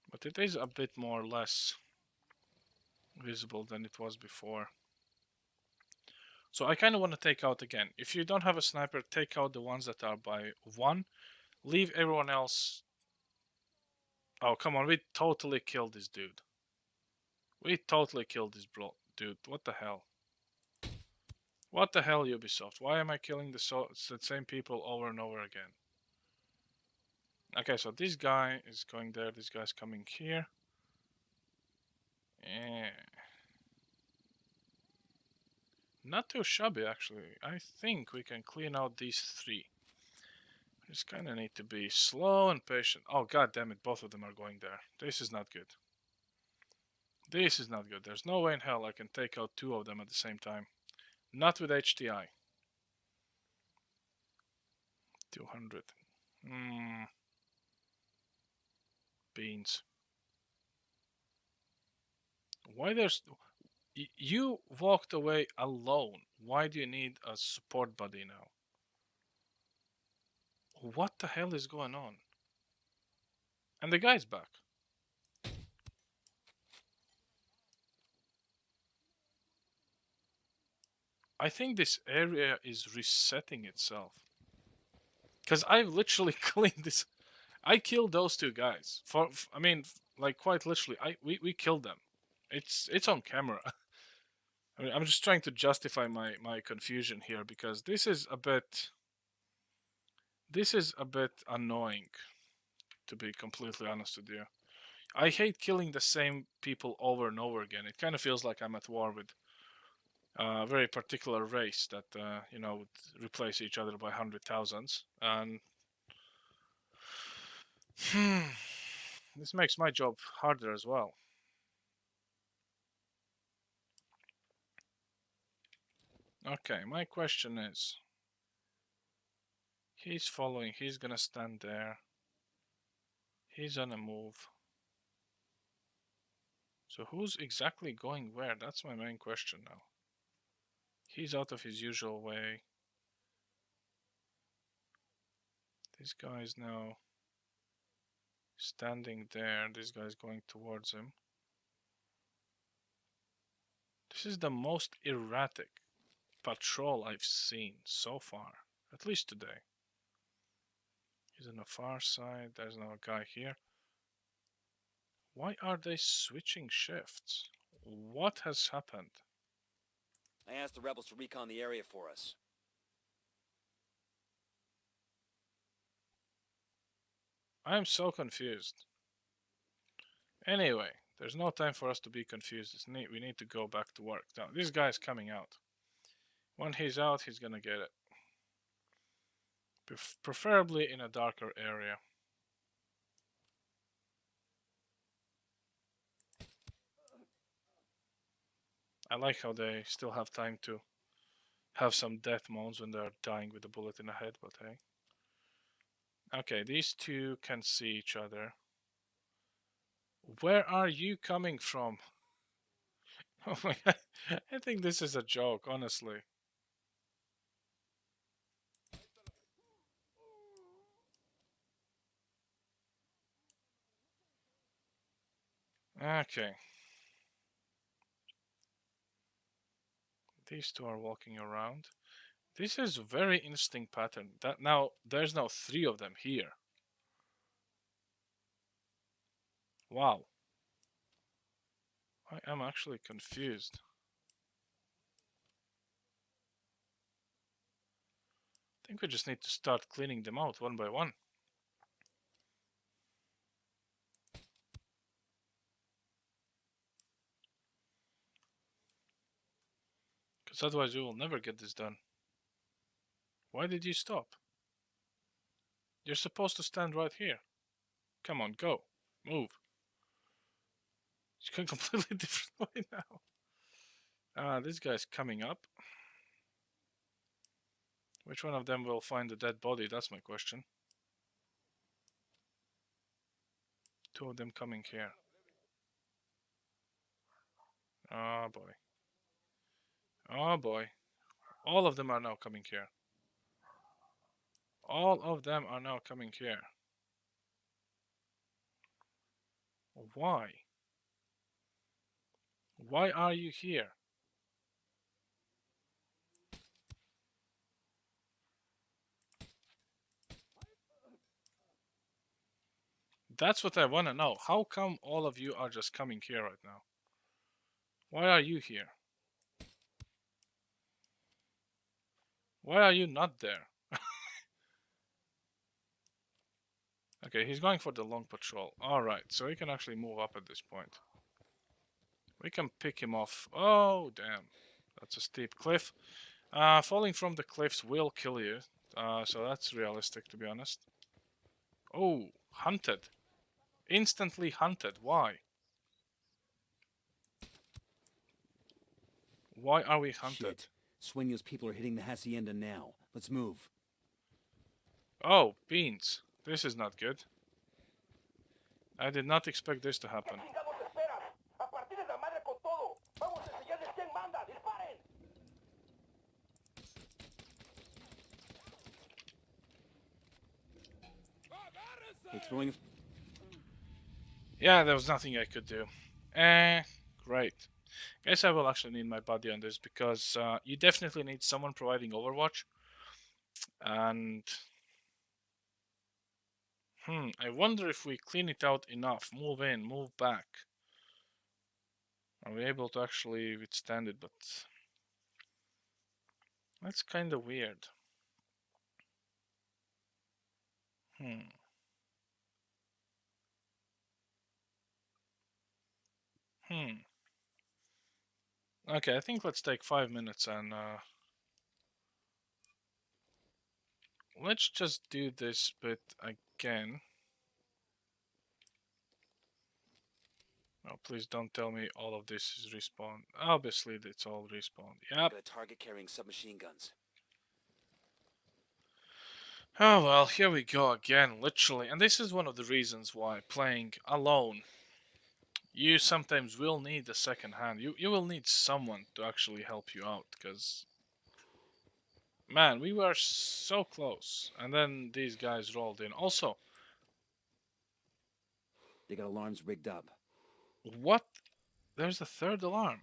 Speaker 1: but it is a bit more or less visible than it was before. So I kind of want to take out again. If you don't have a sniper, take out the ones that are by 1. Leave everyone else. Oh, come on. We totally killed this dude. We totally killed this dude. What the hell? What the hell, Ubisoft? Why am I killing the same people over and over again? Okay, so this guy is going there. This guy's coming here. Eh. Not too shabby, actually. I think we can clean out these 3. Just kind of need to be slow and patient. Oh, god damn it. Both of them are going there. This is not good. This is not good. There's no way in hell I can take out 2 of them at the same time. Not with HTI. 200. Beans. Why there's... You walked away alone. Why do you need a support buddy now? What the hell is going on? And the guy's back. I think this area is resetting itself. Because I've literally cleaned this. I killed those 2 guys. I mean, like quite literally, we killed them. It's on camera. I mean, I'm just trying to justify my confusion here because this is a bit annoying, to be completely honest with you. I hate killing the same people over and over again. It kind of feels like I'm at war with a very particular race that you know, would replace each other by 100,000s, and this makes my job harder as well. Okay, my question is, he's following, he's gonna stand there, he's on a move. So who's exactly going where? That's my main question now. He's out of his usual way. This guy is now standing there. This guy's going towards him. This is the most erratic patrol I've seen so far, at least today. He's on the far side. There's another guy here. Why are they switching shifts? What has happened?
Speaker 2: I asked the rebels to recon the area for us.
Speaker 1: I am so confused. Anyway, there's no time for us to be confused. We need to go back to work. Now, this guy's coming out. When he's out, he's gonna get it. Preferably in a darker area. I like how they still have time to have some death moans when they're dying with a bullet in the head, but hey. Okay, these 2 can see each other. Where are you coming from? Oh my god, I think this is a joke, honestly. Okay. These 2 are walking around. This is a very interesting pattern. That now there's now 3 of them here. Wow. I am actually confused. I think we just need to start cleaning them out one by one. Because otherwise we will never get this done. Why did you stop? You're supposed to stand right here. Come on, go. Move. It's going completely different way now. This guy's coming up. Which one of them will find the dead body? That's my question. 2 of them coming here. Oh boy. Oh boy. All of them are now coming here. All of them are now coming here. Why? Why are you here? That's what I want to know. How come all of you are just coming here right now? Why are you here? Why are you not there? Okay, he's going for the long patrol. Alright, so he can actually move up at this point. We can pick him off. Oh, damn. That's a steep cliff. Falling from the cliffs will kill you. So that's realistic, to be honest. Oh, hunted. Instantly hunted. Why? Why are we hunted?
Speaker 2: Shit. Sueño's people are hitting the hacienda now. Let's move.
Speaker 1: Oh, beans. This is not good. I did not expect this to happen.
Speaker 2: Hey, throwing.
Speaker 1: Yeah, there was nothing I could do. Great. Guess I will actually need my buddy on this because you definitely need someone providing Overwatch. And I wonder if we clean it out enough, move in, move back. Are we able to actually withstand it? But that's kind of weird. Okay, I think let's take 5 minutes and let's just do this bit again. Oh, please don't tell me all of this is respawn. Obviously, it's all respawned. Yep.
Speaker 2: Got a target carrying submachine guns.
Speaker 1: Oh well, here we go again, literally. And this is one of the reasons why playing alone, you sometimes will need a second hand. You will need someone to actually help you out, because man, we were so close, and then these guys rolled in. Also,
Speaker 2: They got alarms rigged up.
Speaker 1: what? There's a third alarm.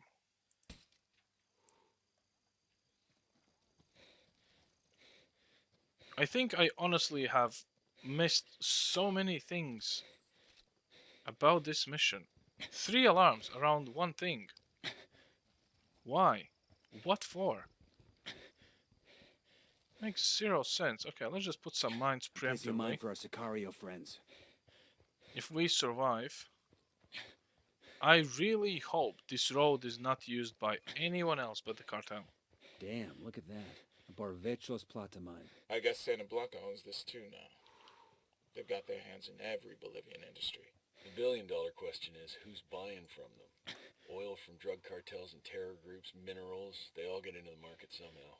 Speaker 1: I think I honestly have missed so many things about this mission. 3 alarms around one thing. Why? What for? Makes 0 sense. Okay, let's just put some mines
Speaker 2: Placing a mine
Speaker 1: preemptively.
Speaker 2: for our Sicario friends.
Speaker 1: If we survive, I really hope this road is not used by anyone else but the cartel.
Speaker 2: Damn, look at that. A Barvechos Plata mine.
Speaker 3: I guess Santa Blanca owns this too now. They've got their hands in every Bolivian industry.
Speaker 5: The billion-dollar question is, who's buying from them? Oil from drug cartels and terror groups, minerals, they all get into the market somehow.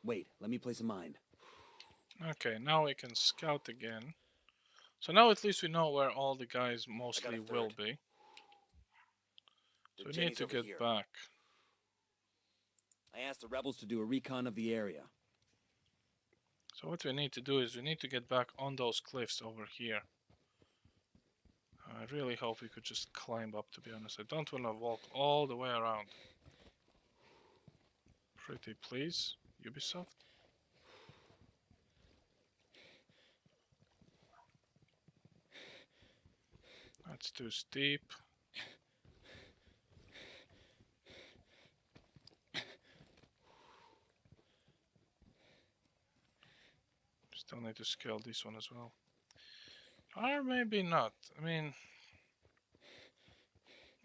Speaker 2: Wait, let me place a mine.
Speaker 1: Okay, now we can scout again. So now at least we know where all the guys mostly will be. So we need to get back.
Speaker 2: I asked the rebels to do a recon of the area.
Speaker 1: So what we need to do is we need to get back on those cliffs over here. I really hope we could just climb up, to be honest. I don't want to walk all the way around. Pretty please, Ubisoft. That's too steep. Still need to scale this one as well. Or maybe not. I mean,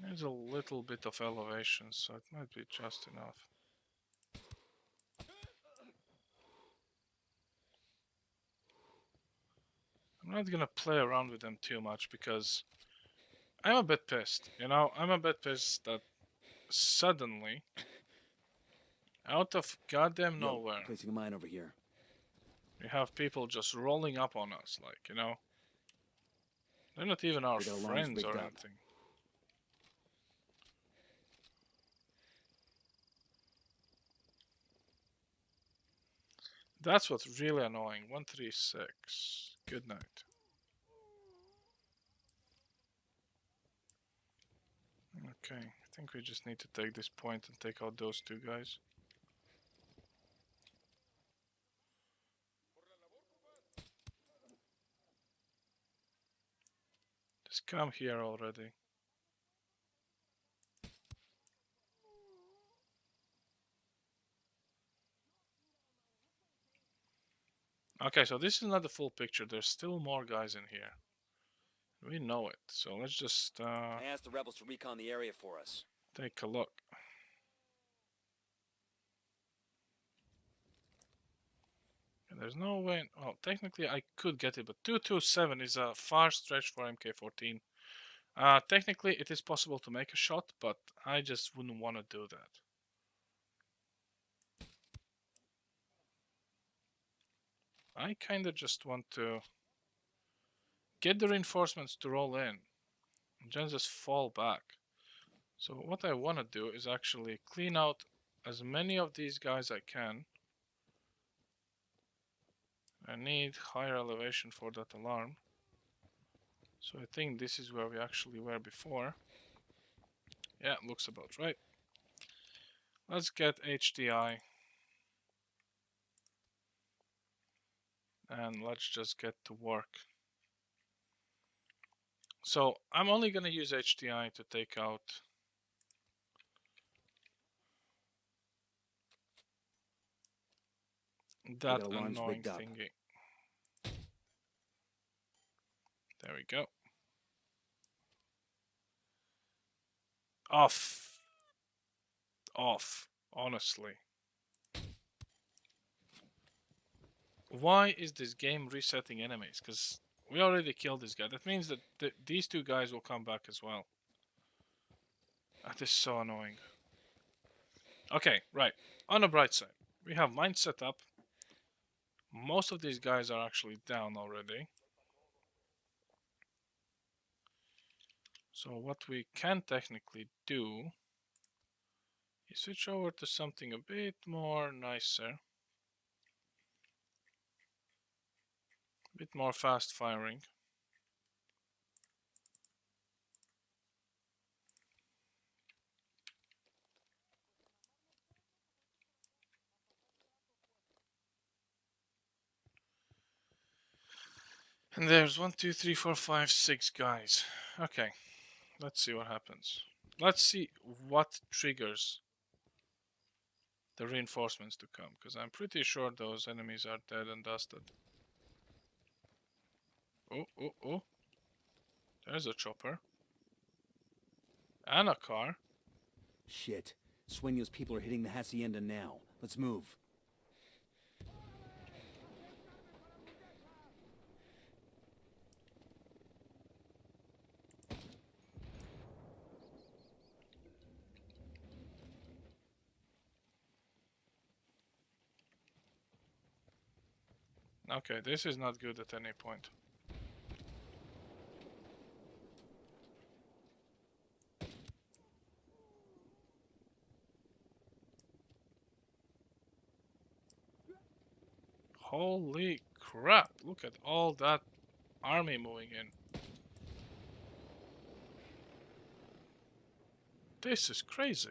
Speaker 1: there's a little bit of elevation, so it might be just enough. I'm not gonna play around with them too much because I'm a bit pissed, you know? I'm a bit pissed that suddenly, out of goddamn nowhere,
Speaker 2: Placing a mine over here.
Speaker 1: we have people just rolling up on us, like, you know? They're not even our
Speaker 2: They got alarms
Speaker 1: friends
Speaker 2: rigged
Speaker 1: or
Speaker 2: up.
Speaker 1: anything. That's what's really annoying. 136. Good night. Okay, I think we just need to take this point and take out those two guys. Just come here already. Okay, so this is not the full picture. There's still more guys in here. We know it. So let's just
Speaker 2: I asked the rebels to recon the area for us.
Speaker 1: take a look. And there's no way. Oh, technically I could get it, but 227 is a far stretch for MK14. Technically it is possible to make a shot, but I just wouldn't want to do that. I kinda just want to get the reinforcements to roll in and just fall back. So what I want to do is actually clean out as many of these guys I can. I need higher elevation for that alarm. So I think this is where we actually were before. Yeah, looks about right. Let's get HDI. And let's just get to work. So I'm only gonna use HDI to take out that annoying thingy. There we go. Off, honestly. Why is this game resetting enemies? Because we already killed this guy. That means that these two guys will come back as well. That is so annoying. Okay, right. On the bright side, we have mines set up. Most of these guys are actually down already. So what we can technically do is switch over to something a bit more nicer. A bit more fast firing. And there's 1, 2, 3, 4, 5, 6 guys. Okay, let's see what happens. Let's see what triggers the reinforcements to come, because I'm pretty sure those enemies are dead and dusted. Oh. There's a chopper. And a car.
Speaker 2: Shit. Sueño's people are hitting the hacienda now. Let's move.
Speaker 1: Okay, this is not good at any point. Holy crap, look at all that army moving in. This is crazy.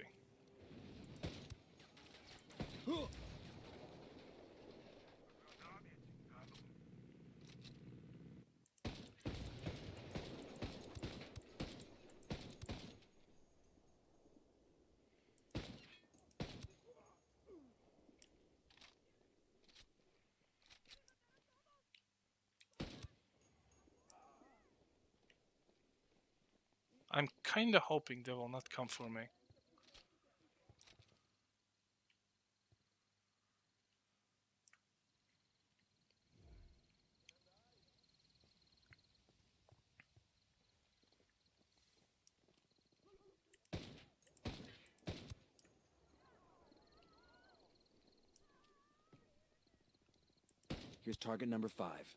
Speaker 1: I'm kinda hoping they will not come for me.
Speaker 2: Here's target number 5.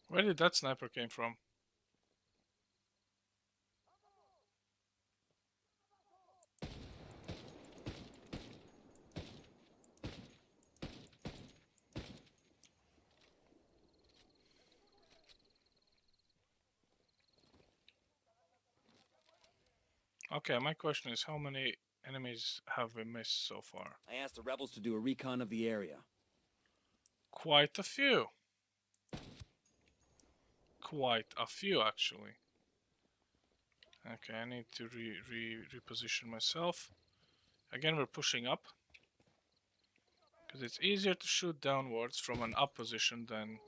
Speaker 1: Where did that sniper came from? Okay, my question is, how many enemies have we missed so far?
Speaker 2: I asked the rebels to do a recon of the area.
Speaker 1: Quite a few. Quite a few, actually. Okay, I need to reposition myself. Again, we're pushing up. Because it's easier to shoot downwards from an up position than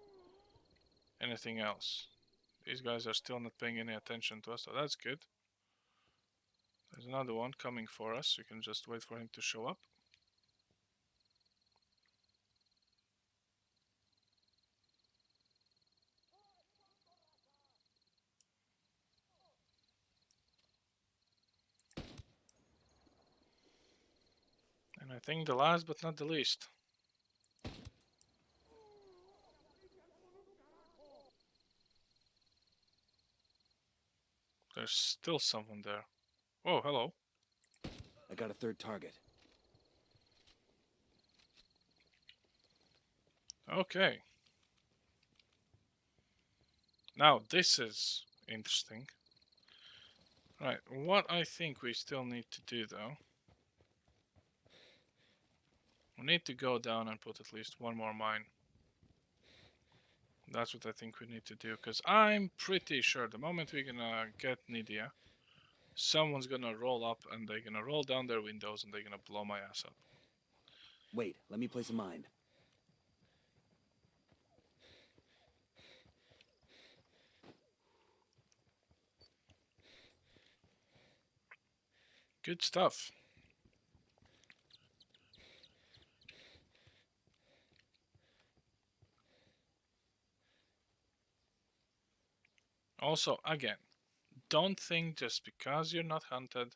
Speaker 1: anything else. These guys are still not paying any attention to us, so that's good. There's another one coming for us. We can just wait for him to show up. And I think the last but not the least. There's still someone there. Oh, hello.
Speaker 2: I got a third target.
Speaker 1: Okay. Now this is interesting. Right, what I think we still need to do though. We need to go down and put at least one more mine. That's what I think we need to do, because I'm pretty sure the moment we're gonna get Nidia, someone's gonna roll up and they're gonna roll down their windows and they're gonna blow my ass up.
Speaker 2: Wait, let me place a mine.
Speaker 1: Good stuff. Also, again, don't think just because you're not hunted,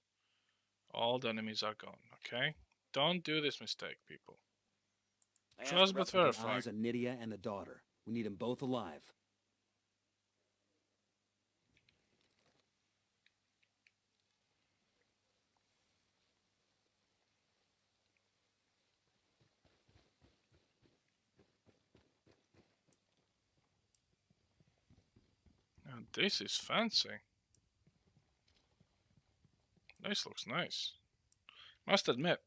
Speaker 1: all the enemies are gone, okay? Don't do this mistake, people.
Speaker 2: I asked
Speaker 1: Trust
Speaker 2: the
Speaker 1: but
Speaker 2: rebels to get
Speaker 1: verify.
Speaker 2: eyes on Nydia and the daughter. We need them both alive.
Speaker 1: Now, this is fancy. This looks nice. Must admit,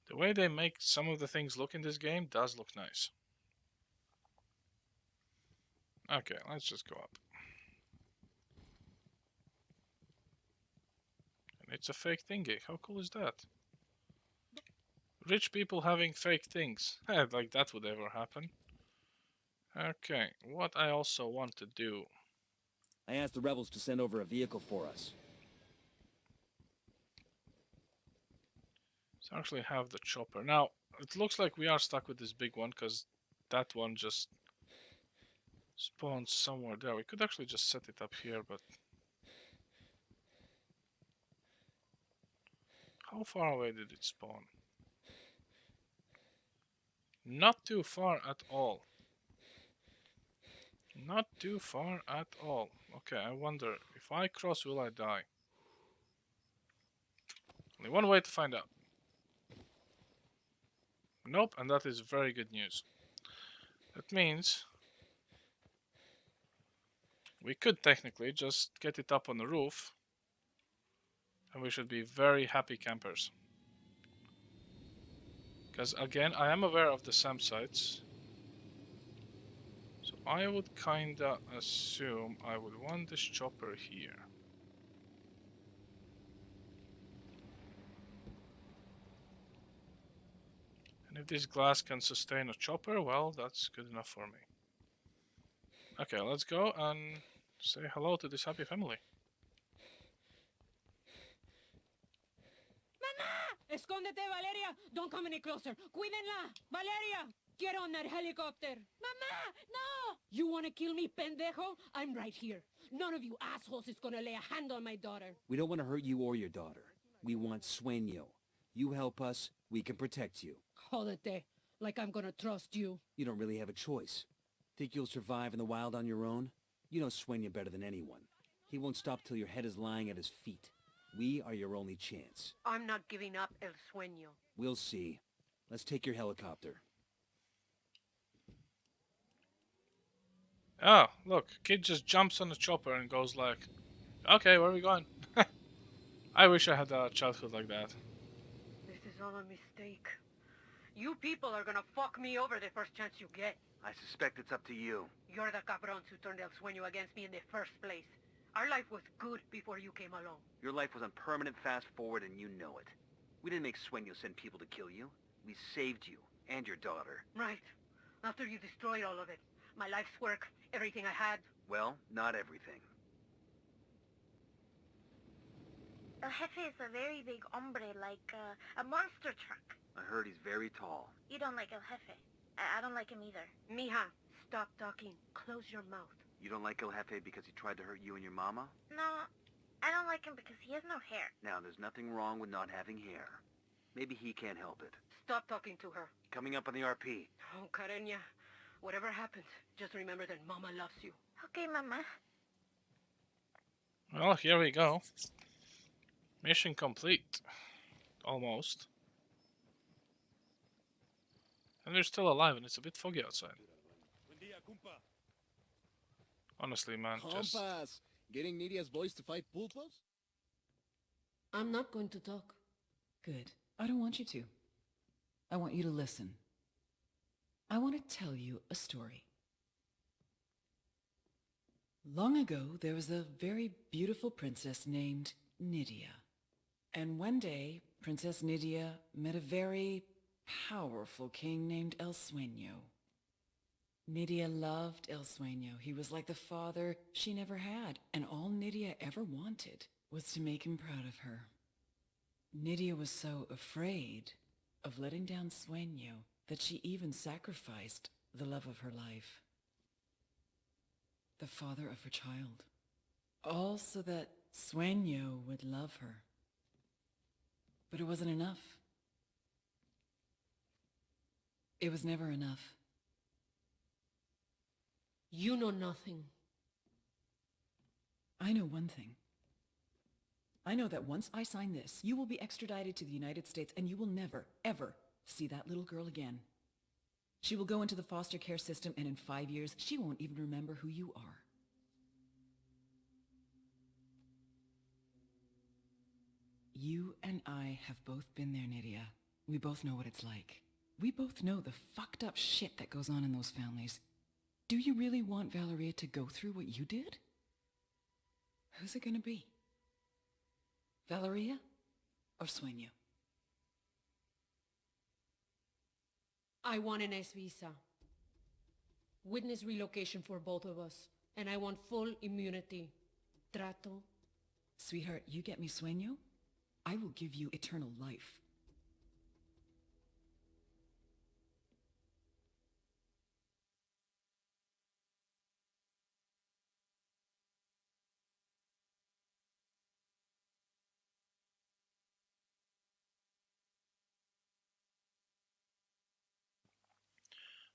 Speaker 1: the way they make some of the things look in this game does look nice. Okay, let's just go up. And it's a fake thingy. How cool is that? Rich people having fake things. Like that would ever happen. Okay, what I also want to do.
Speaker 2: I asked the rebels to send over a vehicle for us.
Speaker 1: So actually have the chopper. Now, it looks like we are stuck with this big one because that one just spawns somewhere there. We could actually just set it up here, but how far away did it spawn? Not too far at all. Not too far at all. Okay, I wonder, if I cross, will I die? Only one way to find out. Nope, and that is very good news. That means we could technically just get it up on the roof, and we should be very happy campers. Because again, I am aware of the SAM sites. So I would kinda assume I would want this chopper here. And if this glass can sustain a chopper, well, that's good enough for me. Okay, let's go and say hello to this happy family.
Speaker 6: ¡Mamá! ¡Escóndete, Valeria! Don't come any closer. ¡Cuídenla! ¡Valeria! Get on that helicopter! ¡Mamá! ¡No! You wanna kill me, pendejo? I'm right here. None of you assholes is gonna lay a hand on my daughter.
Speaker 2: We don't want to hurt you or your daughter. We want Sueño. You help us, we can protect you.
Speaker 6: Jódete. Like I'm gonna trust you.
Speaker 2: You don't really have a choice. Think you'll survive in the wild on your own? You know Sueño better than anyone. He won't stop till your head is lying at his feet. We are your only chance.
Speaker 6: I'm not giving up El Sueño.
Speaker 2: We'll see. Let's take your helicopter.
Speaker 1: Oh, look, kid just jumps on the chopper and goes like, okay, where are we going? I wish I had a childhood like that.
Speaker 6: This is all a mistake. You people are gonna fuck me over the first chance you get.
Speaker 2: I suspect it's up to you.
Speaker 6: You're the cabrons who turned El Sueño against me in the first place. Our life was good before you came along.
Speaker 2: Your life was on permanent fast forward and you know it. We didn't make Sueño send people to kill you. We saved you and your daughter.
Speaker 6: Right. After you destroyed all of it. My life's work, everything I had.
Speaker 2: Well, not everything.
Speaker 7: El Jefe is a very big hombre, like a monster truck.
Speaker 2: I heard he's very tall.
Speaker 7: You don't like El Jefe. I don't like him either.
Speaker 6: Mija, stop talking. Close your mouth.
Speaker 2: You don't like El Jefe because he tried to hurt you and your mama?
Speaker 7: No, I don't like him because he has no hair.
Speaker 2: Now, there's nothing wrong with not having hair. Maybe he can't help it.
Speaker 6: Stop talking to her.
Speaker 2: Coming up on the RP.
Speaker 6: Oh, Carenya, whatever happens, just remember that Mama loves you.
Speaker 7: Okay, Mama.
Speaker 1: Well, here we go. Mission complete. Almost. And we're still alive and it's a bit foggy outside. Honestly, man, just...
Speaker 8: Compas! Getting Nidia's boys to fight pulpos?
Speaker 6: I'm not going to talk.
Speaker 4: Good. I don't want you to. I want you to listen. I want to tell you a story. Long ago, there was a very beautiful princess named Nydia. And one day, Princess Nydia met a very powerful king named El Sueño. Nydia loved El Sueño. He was like the father she never had, and all Nydia ever wanted was to make him proud of her. Nydia was so afraid of letting down Sueño that she even sacrificed the love of her life, the father of her child, all so that Sueño would love her. But it wasn't enough. It was never enough.
Speaker 6: You know nothing.
Speaker 4: I know one thing. I know that once I sign this, you will be extradited to the United States and you will never, ever see that little girl again. She will go into the foster care system and in 5 years, she won't even remember who you are. You and I have both been there, Nydia. We both know what it's like. We both know the fucked up shit that goes on in those families. Do you really want Valeria to go through what you did? Who's it gonna be? Valeria or Sueño?
Speaker 6: I want an S visa. Witness relocation for both of us. And I want full immunity. Trato.
Speaker 4: Sweetheart, you get me Sueño, I will give you eternal life.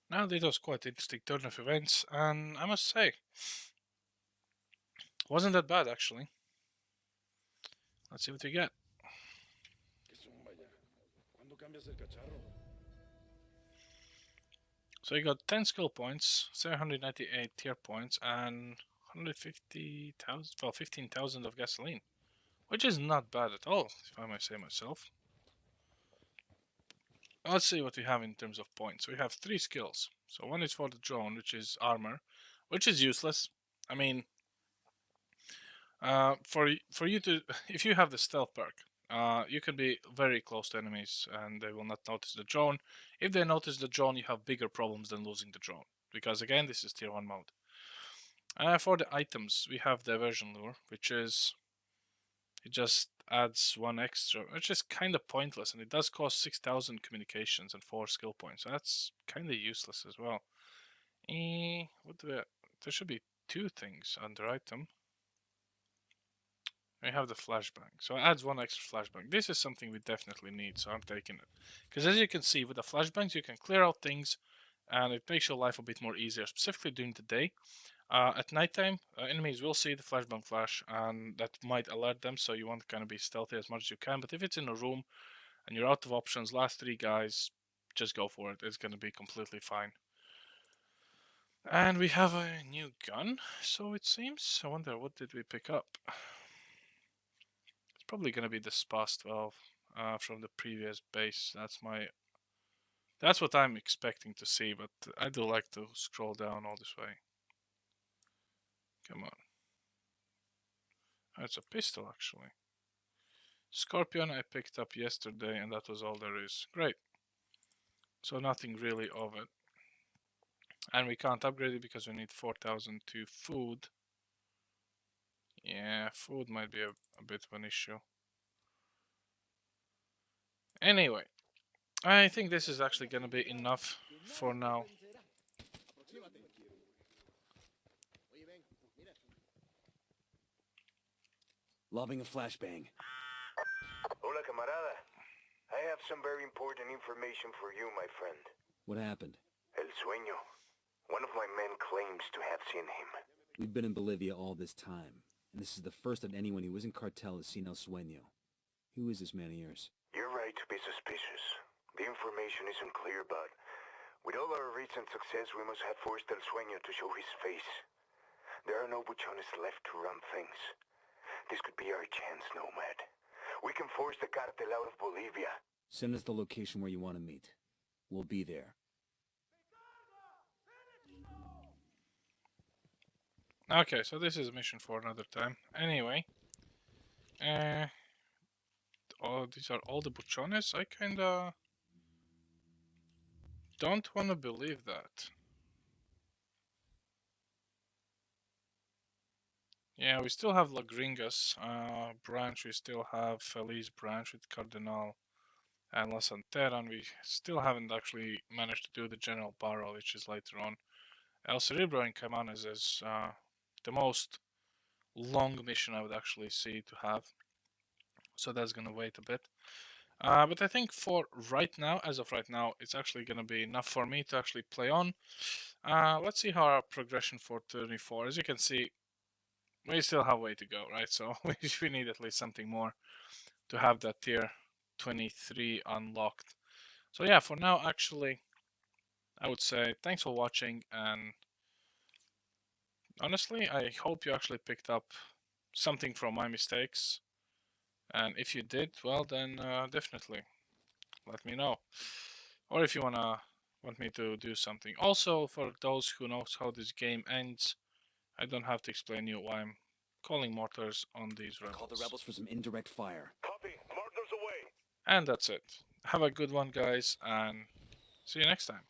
Speaker 1: Now this was quite an interesting turn of events, and I must say, wasn't that bad actually. Let's see what we get. So you got 10 skill points, 798 tier points, and 150,000, well, 15,000 of gasoline, which is not bad at all, if I may say myself. Let's see what we have in terms of points. We have 3 skills. So one is for the drone, which is armor, which is useless. I mean, for you to, if you have the stealth perk, you can be very close to enemies and they will not notice the drone. If they notice the drone, you have bigger problems than losing the drone, because again, this is tier 1 mode. For the items, we have diversion lure, which is, it just adds 1 extra, which is kind of pointless, and it does cost 6,000 communications and 4 skill points, so that's kind of useless as well. What do we, there should be 2 things under item. We have the flashbang, so it adds 1 extra flashbang. This is something we definitely need, so I'm taking it. Because as you can see, with the flashbangs, you can clear out things, and it makes your life a bit more easier, specifically during the day. At nighttime, enemies will see the flashbang flash, and that might alert them, so you want to kind of be stealthy as much as you can. But if it's in a room, and you're out of options, last 3 guys, just go for it. It's going to be completely fine. And we have a new gun, so it seems. I wonder, what did we pick up? probably gonna be the Spas 12 from the previous base. That's what I'm expecting to see, but I do like to scroll down all this way. Come on. Oh, it's a pistol, actually. Scorpion I picked up yesterday, and that was all there is. Great. So nothing really of it. And we can't upgrade it because we need 4,002 food. Yeah, food might be a bit of an issue. Anyway, I think this is actually going to be enough for now.
Speaker 2: Loving a flashbang.
Speaker 9: Hola, camarada. I have some very important information for you, my friend.
Speaker 2: What happened?
Speaker 9: El Sueño. One of my men claims to have seen him.
Speaker 2: We've been in Bolivia all this time, and this is the first that anyone who isn't cartel has seen El Sueño. Who is this man of yours?
Speaker 9: You're right to be suspicious. The information isn't clear, but with all our recent success, we must have forced El Sueño to show his face. There are no buchones left to run things. This could be our chance, Nomad. We can force the cartel out of Bolivia.
Speaker 2: Send us the location where you want to meet. We'll be there.
Speaker 1: Okay, so this is a mission for another time. Anyway. Oh, these are all the buchones? I kinda don't want to believe that. Yeah, we still have La Gringas branch, we still have Feliz branch with Cardinal and La Santera, and we still haven't actually managed to do the General Barrow, which is later on. El Cerebro in Caymanes is the most long mission I would actually see to have. So that's gonna wait a bit. But I think for right now, as of right now, it's actually gonna be enough for me to actually play on. Let's see how our progression for 24. As you can see, we still have a way to go, right? So we need at least something more to have that tier 23 unlocked. So yeah, for now, actually, I would say thanks for watching, and honestly, I hope you actually picked up something from my mistakes. And if you did, well, then definitely let me know. Or if you want me to do something. Also, for those who knows how this game ends, I don't have to explain you why I'm calling mortars on these rebels.
Speaker 2: Call the rebels for some indirect fire.
Speaker 9: Copy. Mortars away.
Speaker 1: And that's it. Have a good one, guys, and see you next time.